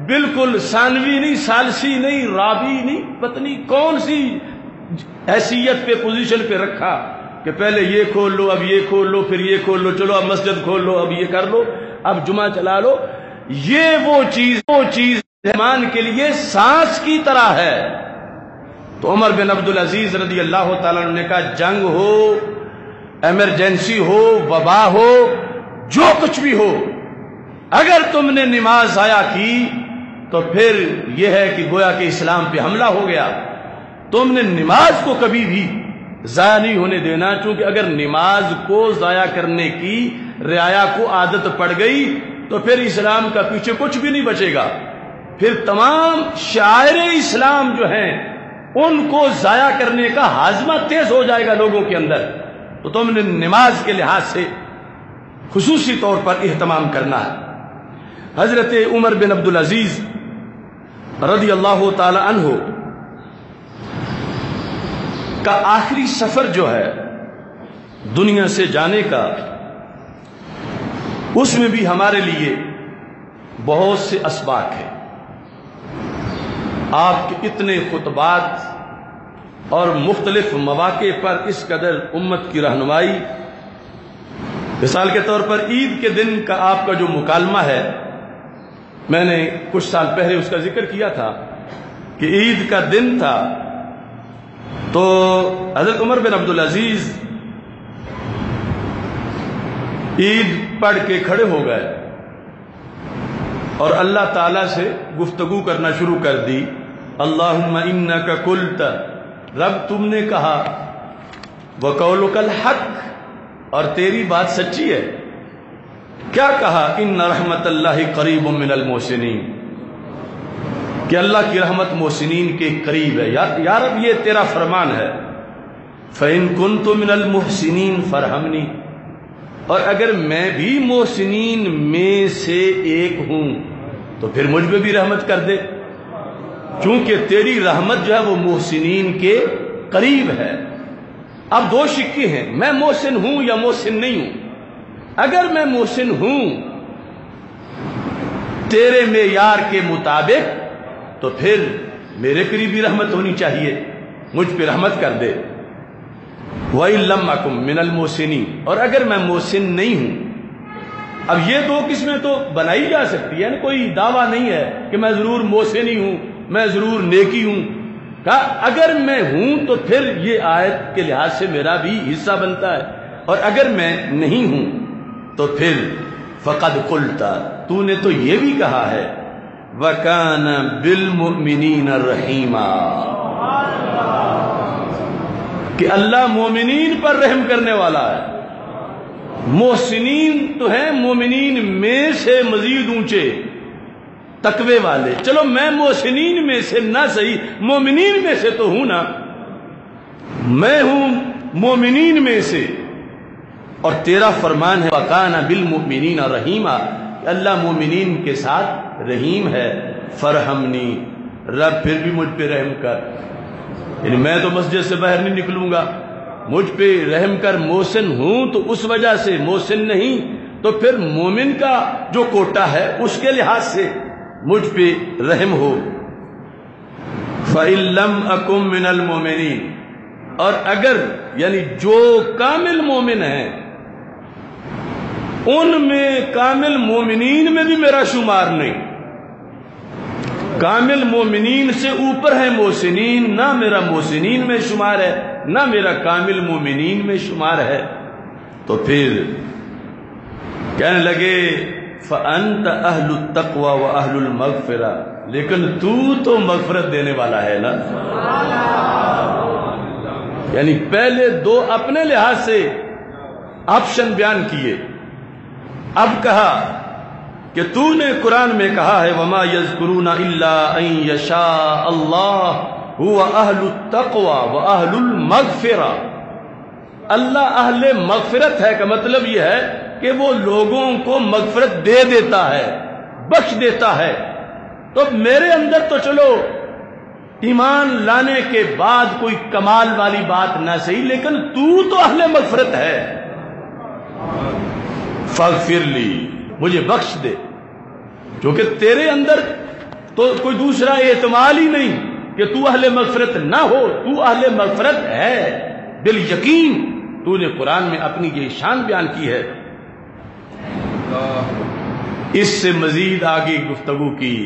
بالکل ثانوی نہیں، ثالثی نہیں، رابعی نہیں، پتنی کون سی حیثیت پہ، پوزیشن پہ رکھا کہ پہلے یہ کھول لو، اب یہ کھول لو، پھر یہ کھول لو، چلو اب مسجد کھول لو، اب یہ کر لو، اب جمعہ چلا لو۔ یہ وہ چیز مسلمان کے لیے سانس کی طرح ہے۔ تو عمر بن عبدالعزیز رضی اللہ تعالیٰ عنہ نے کہا جنگ ہو، ایمرجنسی ہو، وبا ہو، جو کچھ بھی ہو، اگر تم نے نماز ضائع کی تو پھر یہ ہے کہ گویا کہ اسلام پہ حملہ ہو گیا۔ تم نے نماز کو کبھی بھی ضائع نہیں ہونے دینا، چونکہ اگر نماز کو ضائع کرنے کی رعایا کو عادت پڑ گئی تو پھر اسلام کا پیچھے کچھ بھی نہیں بچے گا، پھر تمام شاعر اسلام جو ہیں ان کو ضائع کرنے کا ہاضمہ تیز ہو جائے گا لوگوں کے اندر۔ تو تم نے نماز کے لحاظ سے خصوصی طور پر اہتمام کرنا ہے۔ حضرت عمر بن عبدالعزیز رضی اللہ تعالی عنہ کا آخری سفر جو ہے دنیا سے جانے کا، اس میں بھی ہمارے لیے بہت سے اسباق ہیں۔ آپ کے اتنے خطبات اور مختلف مواقع پر اس قدر امت کی رہنمائی، مثال کے طور پر عید کے دن کا آپ کا جو مکالمہ ہے، میں نے کچھ سال پہلے اس کا ذکر کیا تھا کہ عید کا دن تھا تو حضرت عمر بن عبدالعزیز عید پڑھ کے کھڑے ہو گئے اور اللہ تعالیٰ سے گفتگو کرنا شروع کر دی۔ اللہم انک قلت، رب تم نے کہا، وقولک الحق، اور تیری بات سچی ہے۔ کیا کہا؟ ان رحمت اللہ قریب من المحسنین، کہ اللہ کی رحمت محسنین کے قریب ہے۔ یا رب یہ تیرا فرمان ہے۔ فَإِن كُنْتُ مِنَ الْمُحْسِنِينَ فَارْحَمْنِي، اور اگر میں بھی محسنین میں سے ایک ہوں تو پھر مجھ پہ بھی رحمت کر دے، چونکہ تیری رحمت جو ہے وہ محسنین کے قریب ہے۔ اب دو شکے ہیں، میں محسن ہوں یا محسن نہیں ہوں۔ اگر میں محسن ہوں تیرے معیار کے مطابق تو پھر میرے قریب بھی رحمت ہونی چاہیے، مجھ پہ رحمت کر دے۔ وَإِن لَمْ أَكُن مِّنَ الْمُحْسِنِينَ، اور اگر میں محسن نہیں ہوں۔ اب یہ دو قسمیں تو بنائی جا سکتی ہے، یعنی کوئی دعویٰ نہیں ہے کہ میں ضرور محسن ہی ہوں، میں ضرور نیکی ہوں، کہا اگر میں ہوں تو پھر یہ آیت کے لحاظ سے میرا بھی حصہ بنتا ہے، اور اگر میں نہیں ہوں تو پھر فقد قلتا، تو نے تو یہ بھی کہا ہے وَكَانَ بِالْمُؤْمِنِينَ رَحِيمًا، کہ اللہ مومنین پر رحم کرنے والا ہے۔ محسنین تو ہیں مومنین میں سے مزید اونچے تقوی والے، چلو میں محسنین میں سے نہ صحیح مومنین میں سے تو ہوں نا، میں ہوں مومنین میں سے، اور تیرا فرمان ہے وَكَانَ بِالْمُؤْمِنِينَ رَحِيمًا، کہ اللہ مومنین کے ساتھ رحیم ہے۔ فرحمنی، رب پھر بھی مجھ پہ رحم کر، یعنی میں تو مسجد سے باہر نہیں نکلوں گا، مجھ پہ رحم کر، محسن ہوں تو اس وجہ سے، محسن نہیں تو پھر مومن کا جو کوٹا ہے اس کے لحاظ سے مجھ پہ رحم ہو۔ فَإِن لَّمْ أَكُن مِّنَ الْمُؤْمِنِينَ، اور اگر یعنی جو کامل مومن ہیں ان میں کامل مومنین میں بھی میرا شمار نہیں، کامل مومنین سے اوپر ہے محسنین، نہ میرا محسنین میں شمار ہے نہ میرا کامل مومنین میں شمار ہے، تو پھر کہنے لگے فَأَنْتَ أَهْلُ التَّقْوَى وَأَهْلُ الْمَغْفِرَةِ، لیکن تو مغفرت دینے والا ہے نا۔ یعنی پہلے دو اپنے لحاظ سے آپشن بیان کیے، اب کہا کہ تو نے قرآن میں کہا ہے وَمَا يَذْكُرُونَ إِلَّا أَن يَشَاءَ اللَّهُ هُوَ أَهْلُ التَّقْوَى وَأَهْلُ الْمَغْفِرَةِ، اللہ اہل مغفرت ہے کا مطلب یہ ہے کہ وہ لوگوں کو مغفرت دے دیتا ہے، بخش دیتا ہے۔ تو میرے اندر تو چلو ایمان لانے کے بعد کوئی کمال والی بات نہ صحیح، لیکن تو اہل مغفرت ہے۔ فاغفر لی، مجھے بخش دے، کیونکہ تیرے اندر تو کوئی دوسرا احتمال ہی نہیں کہ تو اہل مغفرت نہ ہو، تو اہل مغفرت ہے بالیقین۔ تو نے قرآن میں اپنی یہ شان بیان کی ہے۔ اس سے مزید آگے گفتگو کی،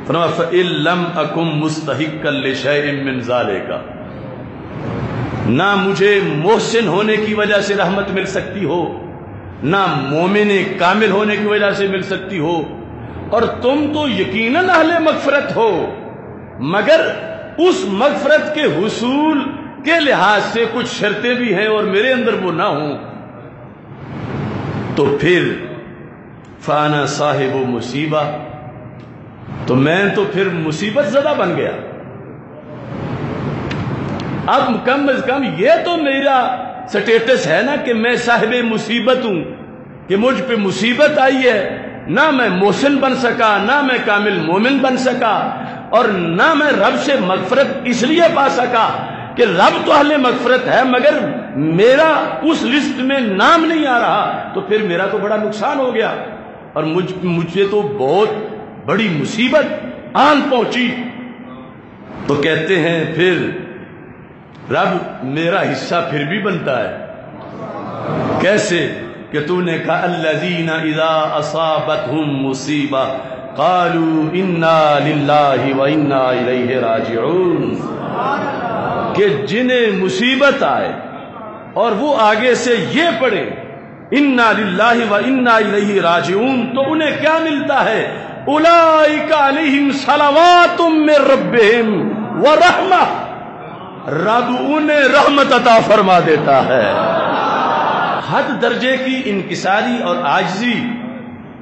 فرمایا فَإِن لَّمْ أَكُن مُسْتَحِقًّا لِشَيْءٍ مِّن ذَلِكَ، نہ مجھے محسن ہونے کی وجہ سے رحمت مل سکتی ہو، نہ مومن کامل ہونے کی وجہ سے مل سکتی ہو، اور تم تو یقیناً اہل مغفرت ہو، مگر اس مغفرت کے حصول کے لحاظ سے کچھ شرطیں بھی ہیں اور میرے اندر وہ نہ ہوں، تو پھر فانا صاحب مصیبہ، تو میں تو پھر مصیبت زدہ بن گیا۔ اب کم از کم یہ تو میرا سٹیٹس ہے نا کہ میں صاحب مصیبت ہوں، کہ مجھ پہ مصیبت آئی ہے، نہ میں محسن بن سکا، نہ میں کامل مومن بن سکا، اور نہ میں رب سے مغفرت اس لیے پا سکا کہ رب تو اہل مغفرت ہے مگر میرا اس لسٹ میں نام نہیں آ رہا، تو پھر میرا تو بڑا نقصان ہو گیا، اور مجھے تو بہت بڑی مصیبت آن پہنچی۔ تو کہتے ہیں پھر رب میرا حصہ پھر بھی بنتا ہے، کیسے کہ تو نے کہا الذین اذا اصابتهم مصیبہ قالوا انا للہ وانا الیہ راجعون، کہ جنہیں مصیبت آئے اور وہ آگے سے یہ پڑھے انا للہ وانا الیہ راجعون، تو انہیں کیا ملتا ہے؟ اولئک علیہم صلوات من ربہم ورحمہ، رب انہیں رحمت عطا فرما دیتا ہے۔ حد درجے کی انکساری اور عاجزی،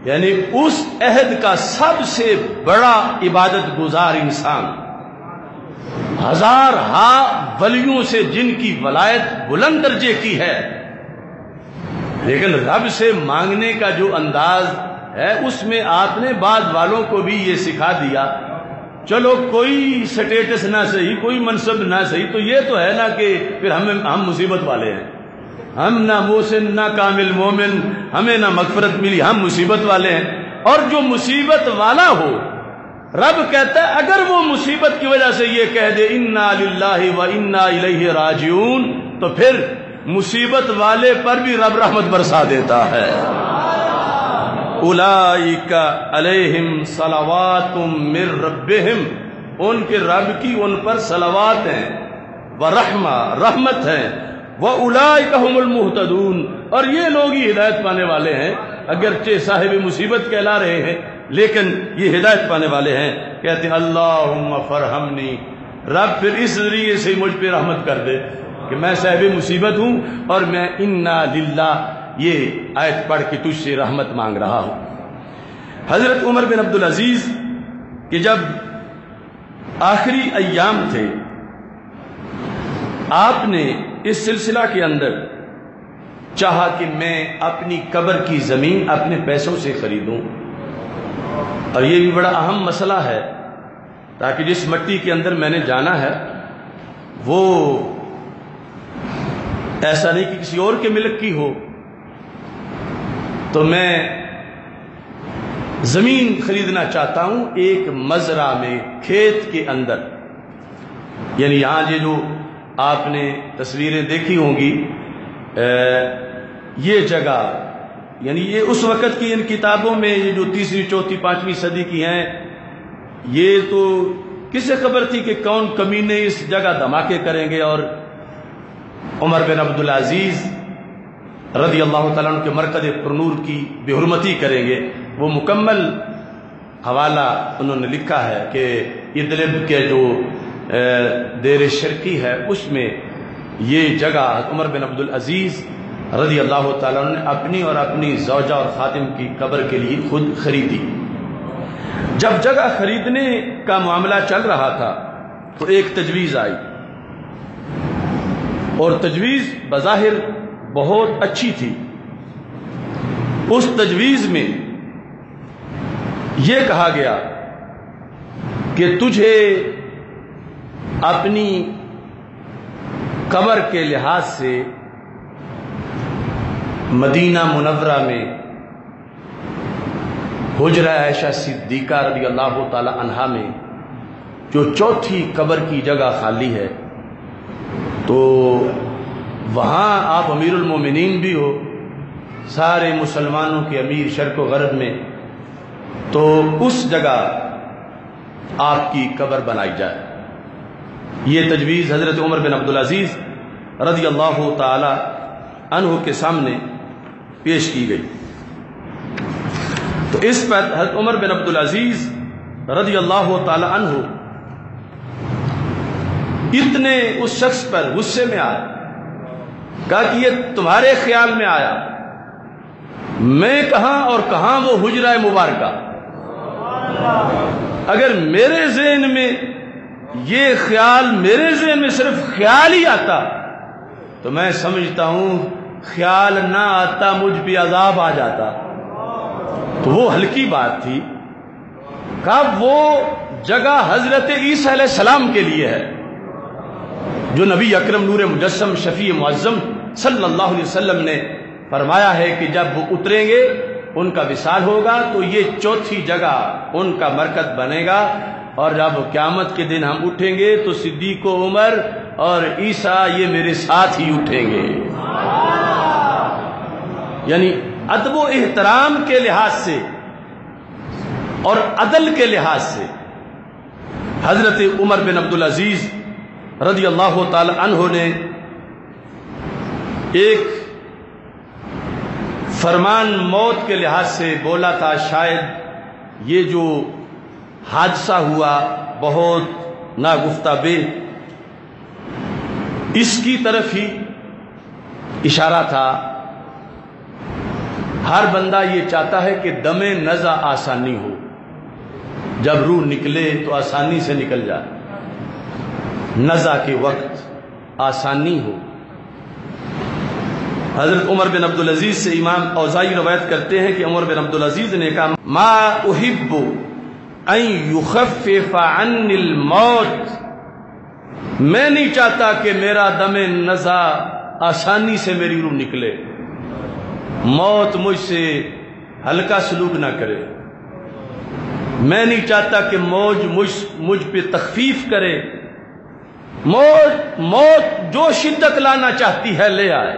یعنی اس عہد کا سب سے بڑا عبادت گزار انسان، ہزار ولیوں سے جن کی ولایت بلند درجے کی ہے، لیکن رب سے مانگنے کا جو انداز ہے اس میں آپ نے بعض والوں کو بھی یہ سکھا دیا، چلو کوئی سٹیٹس نہ صحیح، کوئی منصب نہ صحیح، تو یہ تو ہے نا کہ پھر ہم مصیبت والے ہیں، ہم نہ محسن نہ کامل مومن، ہمیں نہ مغفرت ملی، ہم مصیبت والے ہیں۔ اور جو مصیبت والا ہو، رب کہتا ہے اگر وہ مصیبت کی وجہ سے یہ کہہ دے انا للہ و انا الیہ راجعون، تو پھر مصیبت والے پر بھی رب رحمت برسا دیتا ہے۔ اولئک علیہم صلوات من ربہم ان کے رب کی ان پر صلوات ہیں، ورحمہ رحمت ہے، وَأُولَئِكَ هُمُ الْمُهْتَدُونَ اور یہ لوگ ہی ہدایت پانے والے ہیں، اگرچہ صاحب مصیبت کہلا رہے ہیں لیکن یہ ہدایت پانے والے ہیں۔ کہتے ہیں اللہم فرحمنی، رب پھر اس ذریعے سے مجھ پہ رحمت کر دے کہ میں صاحب مصیبت ہوں اور میں انا للہ یہ آیت پڑھ کے تجھ سے رحمت مانگ رہا ہوں۔ حضرت عمر بن عبدالعزیز کہ جب آخری ایام تھے، آپ نے اس سلسلہ کے اندر چاہا کہ میں اپنی قبر کی زمین اپنے پیسوں سے خریدوں، اور یہ بھی بڑا اہم مسئلہ ہے تاکہ جس مٹی کے اندر میں نے جانا ہے وہ ایسا نہیں کہ کسی اور کے ملک کی ہو، تو میں زمین خریدنا چاہتا ہوں ایک مزرعہ میں، کھیت کے اندر، یعنی یہاں یہ جو آپ نے تصویریں دیکھی ہوں گی، یہ جگہ یعنی یہ اس وقت کی ان کتابوں میں یہ جو 3ری 4ری 5ویں صدی کی ہیں، یہ تو کسے خبر تھی کہ کون کمینے اس جگہ دھماکے کریں گے اور عمر بن عبدالعزیز رضی اللہ تعالیٰ عنہ کے مرکز پرنور کی بے حرمتی کریں گے۔ وہ مکمل حوالہ انہوں نے لکھا ہے کہ ادلب کے جو دیر شرقی ہے اس میں یہ جگہ عمر بن عبدالعزیز رضی اللہ تعالیٰ عنہ نے اپنی اور اپنی زوجہ اور خادم کی قبر کے لیے خود خریدی۔ جب جگہ خریدنے کا معاملہ چل رہا تھا تو ایک تجویز آئی، اور تجویز بظاہر بہت اچھی تھی۔ اس تجویز میں یہ کہا گیا کہ تجھے اپنی قبر کے لحاظ سے مدینہ منورہ میں حجرہ عائشہ صدیقہ رضی اللہ تعالی عنہا میں جو 4تھی قبر کی جگہ خالی ہے، تو وہاں آپ امیر المومنین بھی ہو، سارے مسلمانوں کے امیر شرق و غرب میں، تو اس جگہ آپ کی قبر بنائی جائے۔ یہ تجویز حضرت عمر بن عبدالعزیز رضی اللہ تعالی عنہ کے سامنے پیش کی گئی۔ تو اس پر حضرت عمر بن عبدالعزیز رضی اللہ تعالی عنہ اتنے اس شخص پر غصے میں آئے، کہا کہ یہ تمہارے خیال میں آیا، میں کہاں اور کہاں وہ حجرہ مبارکہ، اگر میرے ذہن میں یہ خیال، میرے ذہن میں صرف خیال ہی آتا تو میں سمجھتا ہوں خیال نہ آتا مجھ پہ عذاب آ جاتا، تو وہ ہلکی بات تھی۔ کہا وہ جگہ حضرت عیسیٰ علیہ السلام کے لیے ہے، جو نبی اکرم نور مجسم شفیع معظم صلی اللہ علیہ وسلم نے فرمایا ہے کہ جب وہ اتریں گے ان کا وصال ہوگا تو یہ 4تھی جگہ ان کا مرکز بنے گا، اور جب قیامت کے دن ہم اٹھیں گے تو صدیق و عمر اور عیسیٰ یہ میرے ساتھ ہی اٹھیں گے۔ یعنی ادب و احترام کے لحاظ سے اور عدل کے لحاظ سے حضرت عمر بن عبدالعزیز رضی اللہ تعالی عنہ نے ایک فرمان موت کے لحاظ سے بولا تھا، شاید یہ جو حادثہ ہوا بہت ناگفتہ بے، اس کی طرف ہی اشارہ تھا۔ ہر بندہ یہ چاہتا ہے کہ دم نزع آسانی ہو، جب روح نکلے تو آسانی سے نکل جائے، نزع کے وقت آسانی ہو۔ حضرت عمر بن عبدالعزیز سے امام اوزاعی روایت کرتے ہیں کہ عمر بن عبدالعزیز نے کہا ما احب ان یخفف عنی الموت، میں نہیں چاہتا کہ میرا دم نزع آسانی سے میری روح نکلے، موت مجھ سے ہلکا سلوک نہ کرے، میں نہیں چاہتا کہ مجھ پہ تخفیف کرے، موت جو شدت لانا چاہتی ہے لے آئے،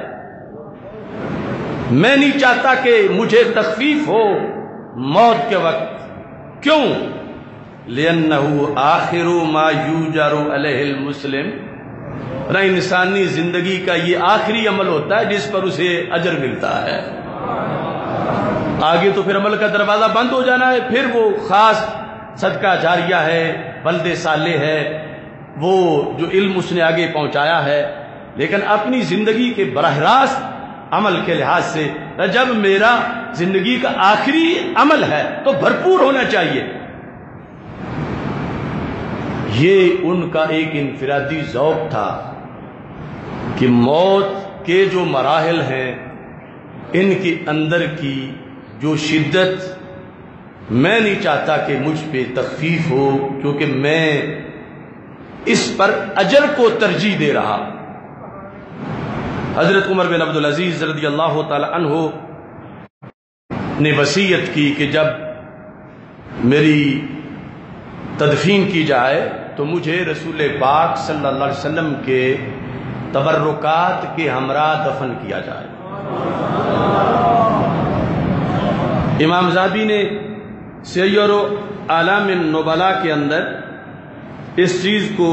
میں نہیں چاہتا کہ مجھے تخفیف ہو موت کے وقت۔ کیوں؟ لِأَنَّهُ آخِرُ مَا يُوجَرُ عَلَيْهِ الْمُسْلِمِ، نہ انسانی زندگی کا یہ آخری عمل ہوتا ہے جس پر اسے اجر ملتا ہے، آگے تو پھر عمل کا دروازہ بند ہو جانا ہے، پھر وہ خاص صدقہ جاریہ ہے، ولد صالح ہے، وہ جو علم اس نے آگے پہنچایا ہے، لیکن اپنی زندگی کے براہ راست عمل کے لحاظ سے جب میرا زندگی کا آخری عمل ہے تو بھرپور ہونا چاہیے۔ یہ ان کا ایک انفرادی ذوق تھا کہ موت کے جو مراحل ہیں ان کے اندر کی جو شدت، میں نہیں چاہتا کہ مجھ پہ تخفیف ہو، کیونکہ میں اس پر اجر کو ترجیح دے رہا۔ حضرت عمر بن عبدالعزیز رضی اللہ تعالی عنہ نے وصیت کی کہ جب میری تدفین کی جائے تو مجھے رسول پاک صلی اللہ علیہ وسلم کے تبرکات کے ہمراہ دفن کیا جائے۔ امام ذہبی نے سیر اعلام النبلاء کے اندر اس چیز کو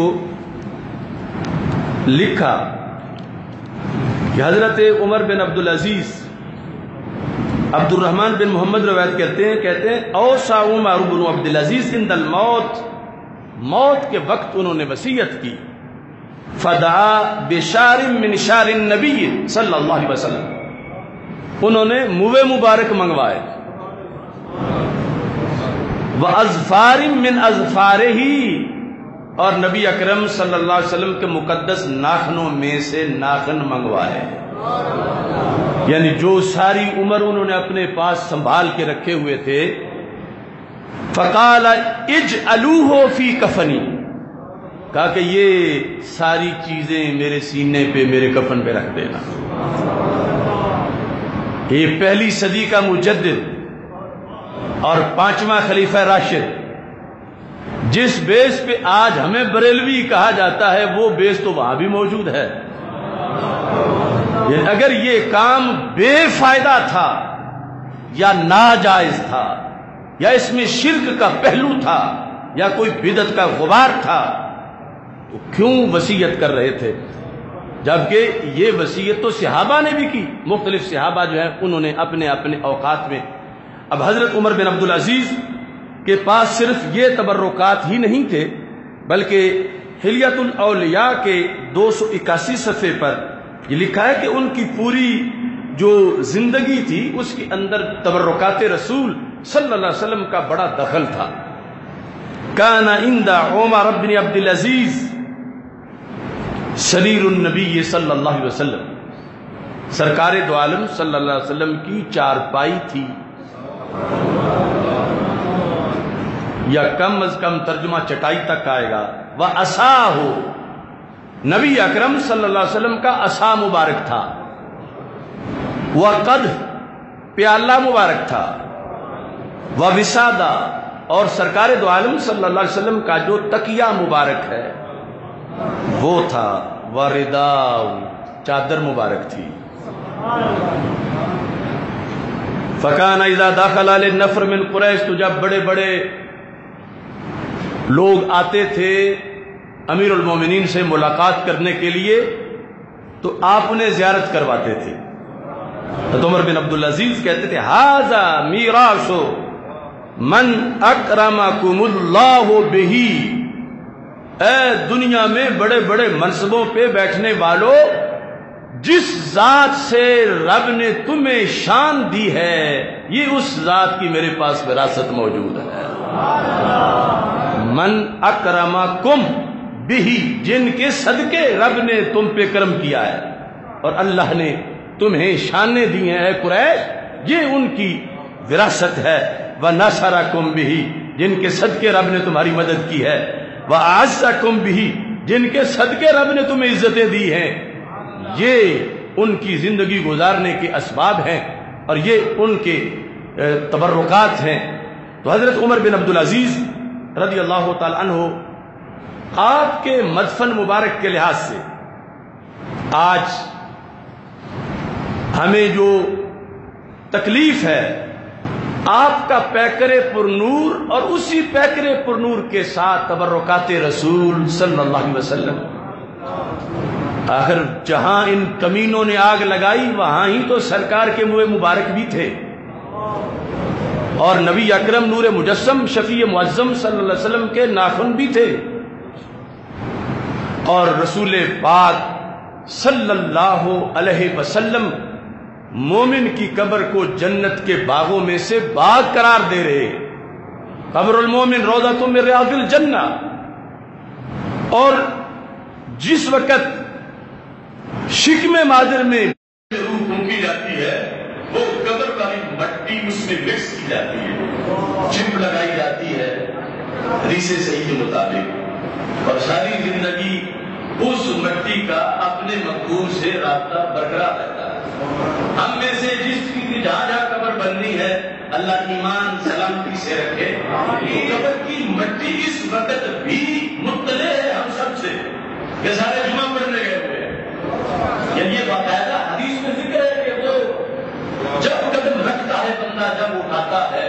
لکھا کہ حضرت عمر بن عبدالعزیز عبد الرحمن بن محمد روایت کہتے ہیں اوصى عمر بن عبدالعزیز عند الموت، موت کے وقت انہوں نے وصیت کی، فدعا بشار من شار النبی صلی اللہ علیہ وسلم، انہوں نے موے مبارک منگوائے، وَأَظْفَارٍ مِّنْ أَظْفَارِهِ، اور نبی اکرم صلی اللہ علیہ وسلم کے مقدس ناخنوں میں سے ناخن منگوائے، یعنی جو ساری عمر انہوں نے اپنے پاس سنبھال کے رکھے ہوئے تھے۔ فَقَالَ اجْعَلُوهُ فِي کفنی، کہا کہ یہ ساری چیزیں میرے سینے پہ، میرے کفن پہ رکھ دینا۔ یہ پہلی صدی کا مجدد اور 5واں خلیفہ راشد، جس بیس پہ آج ہمیں بریلوی کہا جاتا ہے وہ بیس تو وہاں بھی موجود ہے۔ اگر یہ کام بے فائدہ تھا یا ناجائز تھا یا اس میں شرک کا پہلو تھا یا کوئی بدعت کا غبار تھا تو کیوں وصیت کر رہے تھے؟ جبکہ یہ وصیت تو صحابہ نے بھی کی، مختلف صحابہ جو ہیں انہوں نے اپنے اپنے اوقات میں۔ اب حضرت عمر بن عبدالعزیز کے پاس صرف یہ تبرکات ہی نہیں تھے، بلکہ حلیۃ الاولیاء کے 281 صفحے پر یہ لکھا ہے کہ ان کی پوری جو زندگی تھی اس کے اندر تبرکات رسول صلی اللہ علیہ وسلم کا بڑا دخل تھا۔ کان عند عمر بن عبدالعزیز سریر النبی صلی اللہ علیہ وسلم، سرکار دو عالم صلی اللہ علیہ وسلم کی چارپائی تھی، یا کم از کم ترجمہ چٹائی تک آئے گا۔ وَأَصَاهُ، نبی اکرم صلی اللہ علیہ وسلم کا عصا مبارک تھا، وَقَدْ، پیالہ مبارک تھا، وَوِسَادَ، اور سرکار دو عالم صلی اللہ علیہ وسلم کا جو تکیہ مبارک ہے وہ تھا، وَرِدَاءُ، چادر مبارک تھی۔ فَكَانَ إِذَا دَخَلَ عَلَيْهِ النَّفْرُ مِنْ قُرَيْشٍ، تو جب بڑے بڑے لوگ آتے تھے امیر المومنین سے ملاقات کرنے کے لیے تو آپ انہیں زیارت کرواتے تھے۔ حضرت عمر بن عبدالعزیز کہتے تھے ھذا میراث من اکرمکم اللہ بہ، اے دنیا میں بڑے بڑے منصبوں پہ بیٹھنے والوں، جس ذات سے رب نے تمہیں شان دی ہے یہ اس ذات کی میرے پاس وراثت موجود ہے۔ من اکرمکم بہ، جن کے صدقے رب نے تم پہ کرم کیا ہے اور اللہ نے تمہیں شانیں دی ہیں، اے قریش یہ ان کی وراثت ہے۔ وَنَصَرَكُمْ بِهِ، جن کے صدقے رب نے تمہاری مدد کی ہے۔ وَأَعَزَّكُمْ بِهِ، جن کے صدقے رب نے تمہیں عزتیں دی ہیں۔ یہ ان کی زندگی گزارنے کے اسباب ہیں اور یہ ان کے تبرکات ہیں۔ تو حضرت عمر بن عبدالعزیز رضی اللہ تعالی عنہ آپ کے مدفن مبارک کے لحاظ سے آج ہمیں جو تکلیف ہے آپ کا پیکرے پر نور اور اسی پیکرے پر نور کے ساتھ تبرکات رسول صلی اللہ علیہ وسلم. آخر جہاں ان کمینوں نے آگ لگائی وہاں ہی تو سرکار کے منہ مبارک بھی تھے، اور نبی اکرم نور مجسم شفیع معظم صلی اللہ علیہ وسلم کے ناخن بھی تھے، اور رسول پاک صلی اللہ علیہ وسلم مومن کی قبر کو جنت کے باغوں میں سے باغ قرار دے رہے. قبر المومن روضۃ من ریاض الجنہ. اور جس وقت شکم مادر میں روح پھونکی جاتی ہے وہ قبر والی مٹی اس میں مکس کی جاتی ہے، چپ لگائی جاتی ہے حدیث صحیح کے مطابق، اور ساری زندگی اس مٹی کا اپنے مقبول سے رابطہ برقرار رہتا ہے. ہم میں سے جس کی جہاں جہاں قبر بننی ہے اللہ ایمان سلامتی سے رکھے. قبر کی مٹی اس وقت بھی مطلع ہے ہم سب سے کہ سارے جمعہ پڑھنے گئے ہوئے ہیں. یعنی یہ باقاعدہ حدیث میں ذکر ہے کہ وہ جب قدم رکھتا ہے بندہ جب اٹھاتا ہے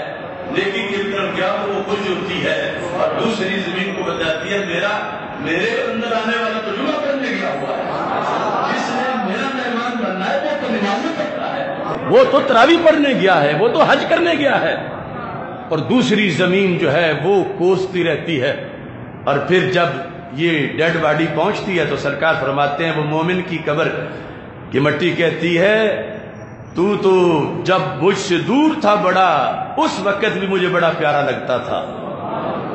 لیکن کی طرف کیا وہ خوش ہوتی ہے اور دوسری زمین کو بتاتی ہے میرے اندر آنے والا تو جمعہ پڑھنے گیا ہوا ہے، جس نے میرا مہمان بننا ہے وہ تو نمازیں پڑھتا ہے، وہ تو تراویح پڑھنے گیا ہے، وہ تو حج کرنے گیا ہے، اور دوسری زمین جو ہے وہ کوستی رہتی ہے. اور پھر جب یہ ڈیڈ باڈی پہنچتی ہے تو سرکار فرماتے ہیں وہ مومن کی قبر کی مٹی کہتی ہے تو جب مجھ سے دور تھا بڑا اس وقت بھی مجھے بڑا پیارا لگتا تھا،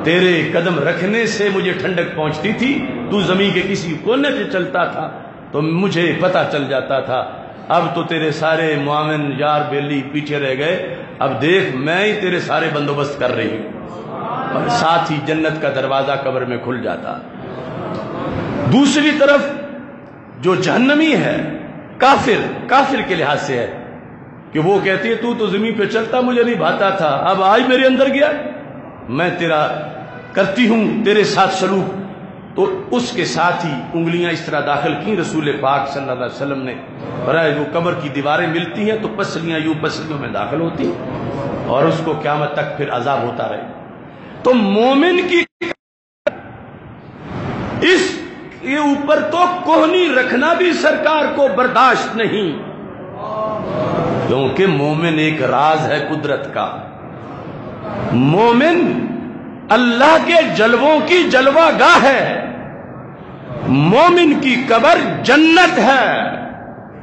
تیرے قدم رکھنے سے مجھے ٹھنڈک پہنچتی تھی، تو زمین کے کسی کونے پہ چلتا تھا تو مجھے پتہ چل جاتا تھا، اب تو تیرے سارے معاون یار بیلی پیچھے رہ گئے، اب دیکھ میں ہی تیرے سارے بندوبست کر رہی ہوں، اور ساتھ ہی جنت کا دروازہ قبر میں کھل جاتا. دوسری طرف جو جہنمی ہے کافر کے لحاظ سے ہے کہ وہ کہتی ہے تو زمین پہ چلتا مجھے نہیں بھاتا تھا، اب آج میرے اندر گیا میں تیرا کرتی ہوں تیرے ساتھ سلوک. تو اس کے ساتھ ہی انگلیاں اس طرح داخل کی رسول پاک صلی اللہ علیہ وسلم نے، برائے وہ قبر کی دیواریں ملتی ہیں تو پسلیاں یوں پسلیوں میں داخل ہوتی ہیں اور اس کو قیامت تک پھر عذاب ہوتا رہے. تو مومن کی اس کے اوپر تو کوہنی رکھنا بھی سرکار کو برداشت نہیں، کیونکہ مومن ایک راز ہے قدرت کا. مومن اللہ کے جلووں کی جلوہ گاہ ہے، مومن کی قبر جنت ہے،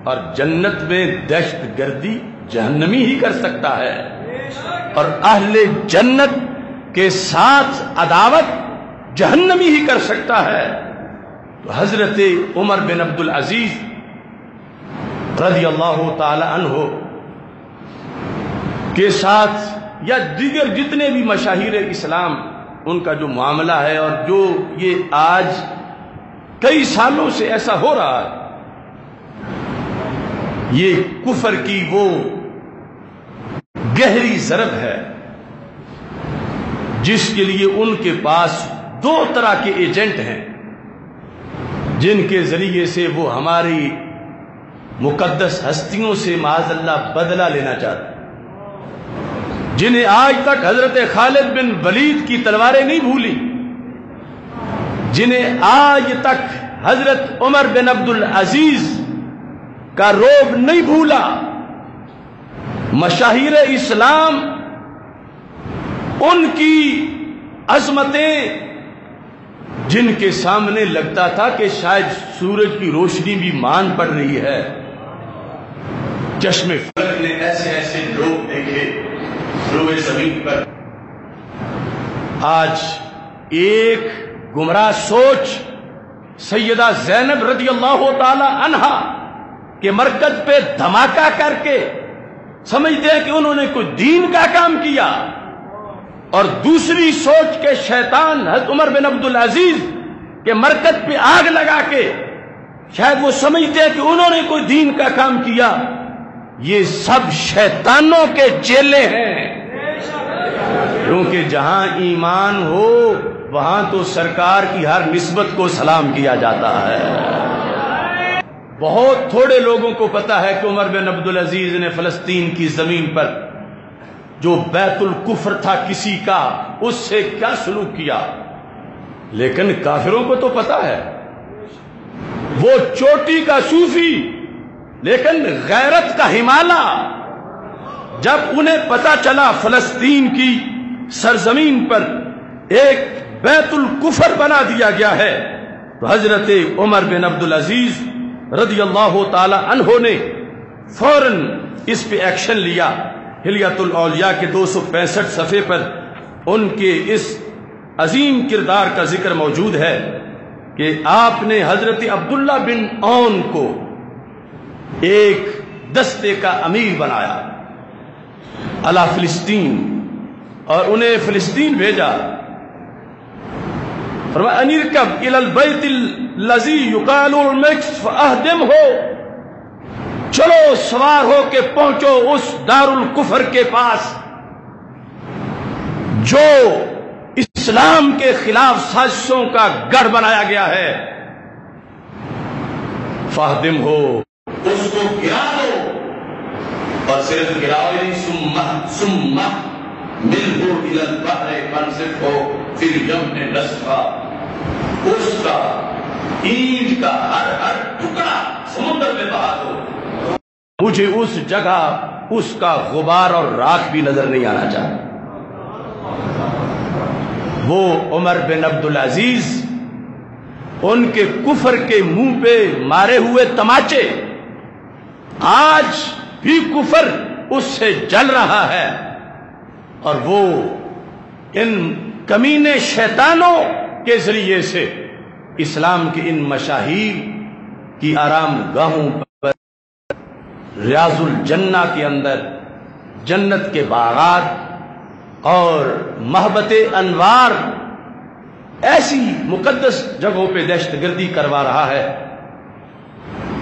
اور جنت میں دہشت گردی جہنمی ہی کر سکتا ہے، اور اہل جنت کے ساتھ عداوت جہنمی ہی کر سکتا ہے. تو حضرت عمر بن عبد العزیز رضی اللہ تعالی عنہ کے ساتھ یا دیگر جتنے بھی مشاہیر اسلام ان کا جو معاملہ ہے اور جو یہ آج کئی سالوں سے ایسا ہو رہا ہے، یہ کفر کی وہ گہری ضرب ہے جس کے لیے ان کے پاس دو طرح کے ایجنٹ ہیں جن کے ذریعے سے وہ ہماری مقدس ہستیوں سے معاذ اللہ بدلہ لینا چاہتے ہیں، جنہیں آج تک حضرت خالد بن ولید کی تلواریں نہیں بھولی، جنہیں آج تک حضرت عمر بن عبد العزیز کا روب نہیں بھولا. مشاہیر اسلام ان کی عظمتیں جن کے سامنے لگتا تھا کہ شاید سورج کی روشنی بھی مان پڑ رہی ہے، چشم فلک نے ایسے ایسے لوگ دیکھے روئے زمین پر. آج ایک گمراہ سوچ سیدہ زینب رضی اللہ تعالی عنہا کے مرکز پہ دھماکہ کر کے سمجھتے ہیں کہ انہوں نے کوئی دین کا کام کیا، اور دوسری سوچ کے شیطان حضرت عمر بن عبد العزیز کے مرکز پہ آگ لگا کے شاید وہ سمجھتے ہیں کہ انہوں نے کوئی دین کا کام کیا. یہ سب شیطانوں کے چیلے ہیں، کیونکہ جہاں ایمان ہو وہاں تو سرکار کی ہر نسبت کو سلام کیا جاتا ہے. بہت تھوڑے لوگوں کو پتا ہے کہ عمر بن عبد العزیز نے فلسطین کی زمین پر جو بیت الکفر تھا کسی کا اس سے کیا سلوک کیا، لیکن کافروں کو تو پتا ہے، وہ چوٹی کا صوفی لیکن غیرت کا ہمالہ، جب انہیں پتا چلا فلسطین کی سرزمین پر ایک بیت الکفر بنا دیا گیا ہے، تو حضرت عمر بن عبدالعزیز رضی اللہ تعالی عنہ نے فوراً اس پہ ایکشن لیا۔ حلیۃ الاولیاء کے 265 صفحے پر ان کے اس عظیم کردار کا ذکر موجود ہے کہ آپ نے حضرت عبداللہ بن عون کو ایک دستے کا امیر بنایا علی فلسطین، اور انہیں فلسطین بھیجا۔ فرمایا ان ارکب الی البیت الذی یقال المکس فاہدمہ، چلو سوار ہو کے پہنچو اس دار الکفر کے پاس جو اسلام کے خلاف سازشوں کا گڑھ بنایا گیا ہے، فاہدم ہو، اس کو گرا دو، اور صرف گراؤ نہیں، ثم ملہ الی البحر فانسفہ فی الیم نسفا، اس کا اینٹ کا ہر ٹکڑا سمندر میں بہا دو، مجھے اس جگہ اس کا غبار اور راکھ بھی نظر نہیں آنا چاہتا۔ وہ عمر بن عبدالعزیز ان کے کفر کے منہ پہ مارے ہوئے تماچے، آج بھی کفر اس سے جل رہا ہے، اور وہ ان کمینے شیطانوں کے ذریعے سے اسلام کے ان مشاہیر کی آرام گاہوں پر، ریاض الجنہ کے اندر جنت کے باغات اور محبت انوار ایسی مقدس جگہوں پہ دہشت گردی کروا رہا ہے۔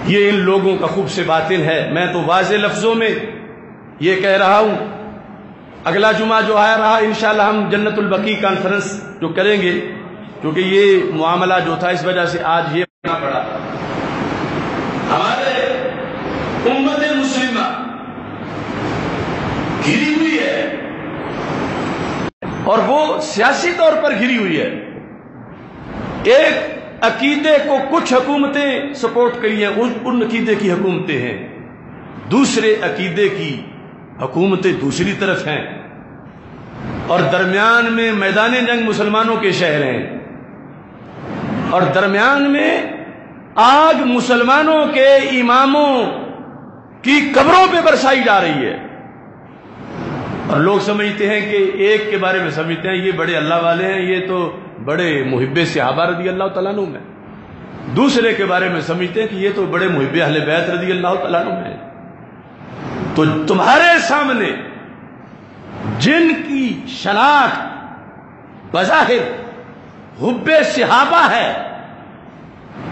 یہ ان لوگوں کا خوب سے باطن ہے۔ میں تو واضح لفظوں میں یہ کہہ رہا ہوں، اگلا جمعہ جو آیا رہا انشاءاللہ ہم جنت البقیع کانفرنس جو کریں گے، کیونکہ یہ معاملہ جو تھا اس وجہ سے آج یہ کرنا پڑا۔ ہمارے امت مسلمہ گھری ہوئی ہے، اور وہ سیاسی طور پر گھری ہوئی ہے۔ ایک عقیدے کو کچھ حکومتیں سپورٹ کری ہیں، ان عقیدے کی حکومتیں ہیں، دوسرے عقیدے کی حکومتیں دوسری طرف ہیں، اور درمیان میں میدان جنگ مسلمانوں کے شہر ہیں، اور درمیان میں آگ مسلمانوں کے اماموں کی قبروں پہ برسائی جا رہی ہے۔ اور لوگ سمجھتے ہیں کہ ایک کے بارے میں سمجھتے ہیں یہ بڑے اللہ والے ہیں، یہ تو بڑے محب صحابہ رضی اللہ تعالیٰ عنہ میں، دوسرے کے بارے میں سمجھتے ہیں کہ یہ تو بڑے محب اہل بیت رضی اللہ تعالیٰ عنہ میں۔ تو تمہارے سامنے جن کی شناخت بظاہر حب صحابہ ہے،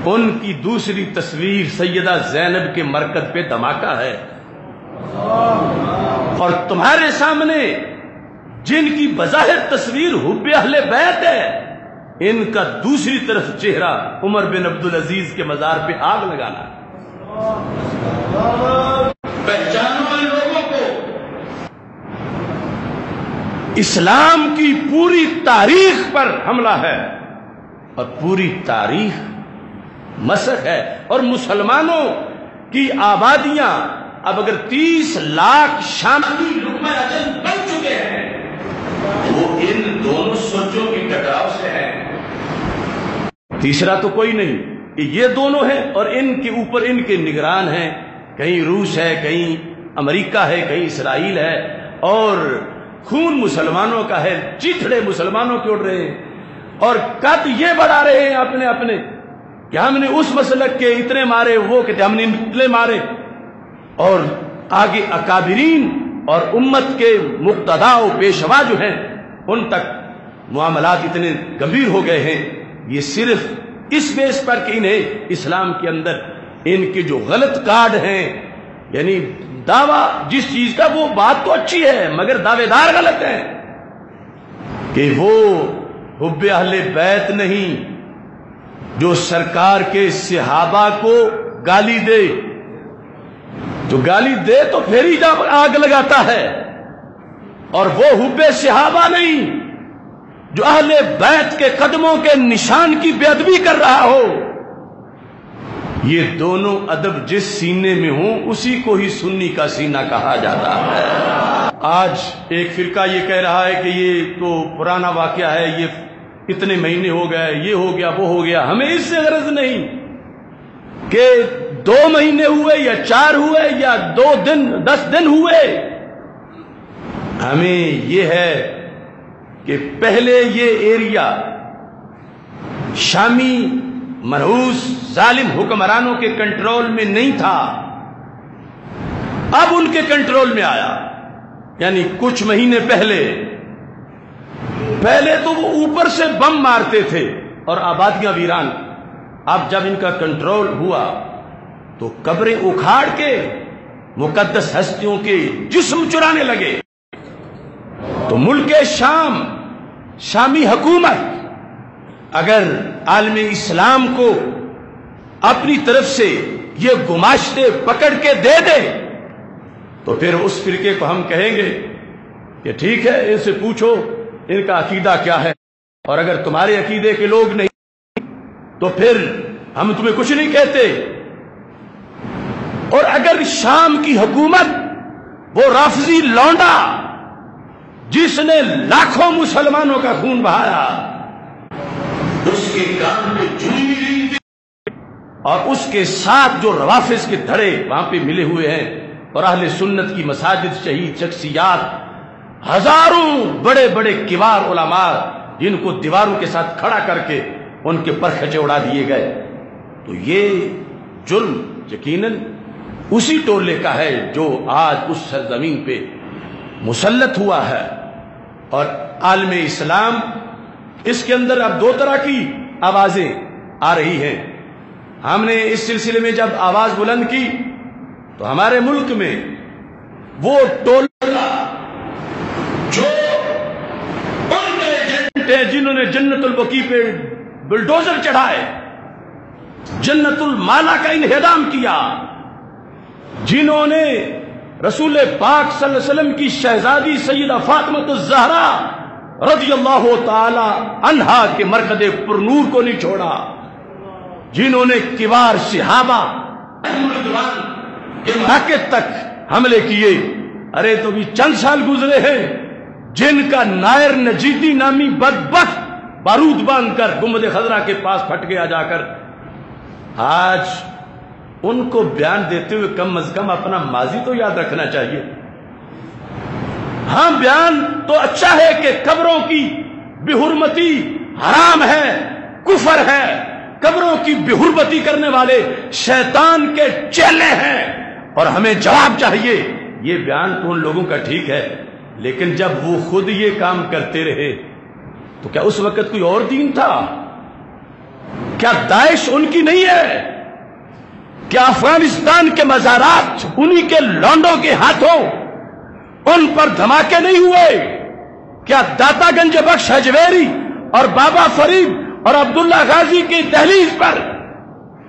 ان کی دوسری تصویر سیدہ زینب کے مرکز پہ دھماکہ ہے، اور تمہارے سامنے جن کی بظاہر تصویر حب اہل بیت ہے، ان کا دوسری طرف چہرہ عمر بن عبدالعزیز کے مزار پہ آگ لگانا ہے۔ پہچانو ان لوگوں کو۔ اسلام کی پوری تاریخ پر حملہ ہے، اور پوری تاریخ مسخ ہے، اور مسلمانوں کی آبادیاں اب اگر 30 لاکھ شاملی لقمہ اجل بن چکے ہیں، وہ ان دونوں سوچوں کی ٹکراؤ سے ہے، تیسرا تو کوئی نہیں، یہ دونوں ہیں، اور ان کے اوپر ان کے نگران ہیں، کہیں روس ہے، کہیں امریکہ ہے، کہیں اسرائیل ہے، اور خون مسلمانوں کا ہے، چیتڑے مسلمانوں کے اڑ رہے ہیں، اور قد یہ بڑھا رہے ہیں اپنے اپنے کہ ہم نے اس مسلک کے اتنے مارے، وہ کہتے ہم نے اتنے مارے، اور آگے اکابرین اور امت کے مقتداء و پیشوا جو ہیں ان تک معاملات اتنے گمبھیر ہو گئے ہیں۔ یہ صرف اس بیس پر کہ انہیں اسلام کے اندر ان کے جو غلط کارڈ ہیں، یعنی دعویٰ جس چیز کا، وہ بات تو اچھی ہے مگر دعوے دار غلط ہیں، کہ وہ حب اہل بیت نہیں جو سرکار کے صحابہ کو گالی دے، جو گالی دے تو پھر ہی جب آگ لگاتا ہے، اور وہ حب صحابہ نہیں جو اہل بیت کے قدموں کے نشان کی بے ادبی کر رہا ہو۔ یہ دونوں ادب جس سینے میں ہوں اسی کو ہی سنی کا سینہ کہا جاتا ہے۔ آج ایک فرقہ یہ کہہ رہا ہے کہ یہ تو پرانا واقعہ ہے، یہ اتنے مہینے ہو گئے، یہ ہو گیا، وہ ہو گیا۔ ہمیں اس سے غرض نہیں کہ 2 مہینے ہوئے یا 4 ہوئے یا 2 دن 10 دن ہوئے، ہمیں یہ ہے کہ پہلے یہ ایریا شامی منحوس ظالم حکمرانوں کے کنٹرول میں نہیں تھا، اب ان کے کنٹرول میں آیا۔ یعنی کچھ مہینے پہلے تو وہ اوپر سے بم مارتے تھے اور آبادیاں ویران، اب جب ان کا کنٹرول ہوا تو قبریں اکھاڑ کے مقدس ہستیوں کے جسم چرانے لگے۔ تو ملک شام، شامی حکومت اگر عالم اسلام کو اپنی طرف سے یہ گماشتے پکڑ کے دے دے تو پھر اس فرقے کو ہم کہیں گے کہ ٹھیک ہے، ان سے پوچھو ان کا عقیدہ کیا ہے، اور اگر تمہارے عقیدے کے لوگ نہیں تو پھر ہم تمہیں کچھ نہیں کہتے۔ اور اگر شام کی حکومت وہ رافضی لونڈا جس نے لاکھوں مسلمانوں کا خون بہایا، اس کے کام میں چوری اور اس کے ساتھ جو روافض کے دھڑے وہاں پہ ملے ہوئے ہیں اور اہل سنت کی مساجد، شہید شخصیات، ہزاروں بڑے بڑے کبار علماء جن کو دیواروں کے ساتھ کھڑا کر کے ان کے پرکھچے اڑا دیے گئے، تو یہ جرم یقیناً اسی ٹولے کا ہے جو آج اس سرزمین پہ مسلط ہوا ہے۔ اور عالم اسلام اس کے اندر اب 2 طرح کی آوازیں آ رہی ہیں۔ ہم نے اس سلسلے میں جب آواز بلند کی تو ہمارے ملک میں وہ ٹولہ جو ان کے ایجنٹ ہیں جنہوں نے جنت البقیع پہ بلڈوزر چڑھائے، جنت المالا کا انہدام کیا، جنہوں نے رسول پاک صلی اللہ علیہ وسلم کی شہزادی سیدہ فاطمہ الزہرا رضی اللہ تعالی عنہا کے مرکز پرنور کو نہیں چھوڑا، جنہوں نے کبار صحابہ علاقے تک حملے کیے۔ ارے تو بھی چند سال گزرے ہیں جن کا نائر نجیدی نامی بدبخت بارود باندھ کر گنبد خضرا کے پاس پھٹ گیا جا کر۔ آج ان کو بیان دیتے ہوئے کم از کم اپنا ماضی تو یاد رکھنا چاہیے۔ ہاں بیان تو اچھا ہے کہ قبروں کی بے حرمتی حرام ہے، کفر ہے، قبروں کی بے حرمتی کرنے والے شیطان کے چیلے ہیں اور ہمیں جواب چاہیے۔ یہ بیان تو ان لوگوں کا ٹھیک ہے، لیکن جب وہ خود یہ کام کرتے رہے تو کیا اس وقت کوئی اور دین تھا؟ کیا داعش ان کی نہیں ہے؟ کیا افغانستان کے مزارات انہی کے لونڈوں کے ہاتھوں ان پر دھماکے نہیں ہوئے؟ کیا داتا گنج بخش حجویری اور بابا فرید اور عبداللہ غازی کی دہلیز پر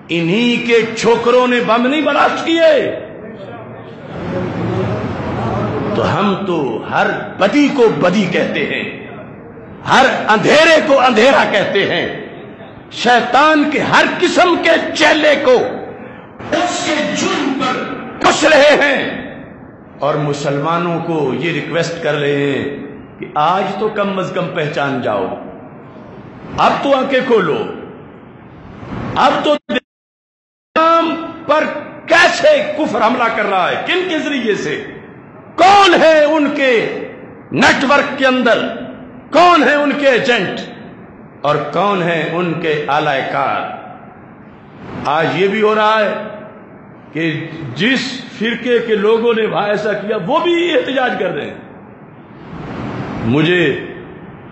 انہی کے چھوکروں نے بم نہیں برآمد کیے؟ تو ہم تو ہر بدی کو بدی کہتے ہیں، ہر اندھیرے کو اندھیرا کہتے ہیں، شیطان کے ہر قسم کے چیلے کو اس کے جرم پر کس رہے ہیں، اور مسلمانوں کو یہ ریکویسٹ کر رہے ہیں کہ آج تو کم از کم پہچان جاؤ، اب تو آنکھیں کھولو، اب تو اسلام پر کیسے کفر حملہ کر رہا ہے، کن کے ذریعے سے، کون ہے ان کے نیٹ ورک کے اندر، کون ہے ان کے ایجنٹ اور کون ہے ان کے اعلی کار۔ آج یہ بھی ہو رہا ہے کہ جس فرقے کے لوگوں نے وہاں ایسا کیا وہ بھی احتجاج کر رہے ہیں۔ مجھے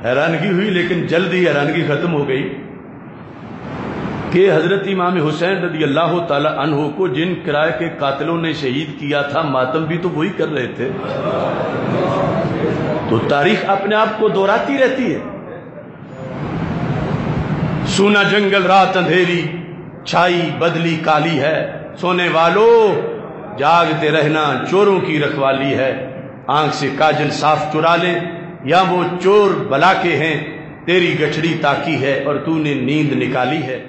حیرانگی ہوئی، لیکن جلد ہی حیرانگی ختم ہو گئی کہ حضرت امام حسین رضی اللہ تعالی عنہ کو جن کرائے کے قاتلوں نے شہید کیا تھا، ماتم بھی تو وہی کر رہے تھے۔ تو تاریخ اپنے آپ کو دہراتی رہتی ہے۔ سونا جنگل رات اندھیری، چھائی بدلی کالی ہے، سونے والو جاگتے رہنا چوروں کی رکھوالی ہے۔ آنکھ سے کاجل صاف چرا لیں، یا وہ چور بلا کے ہیں، تیری گٹھڑی تاکی ہے اور تو نے نیند نکالی ہے۔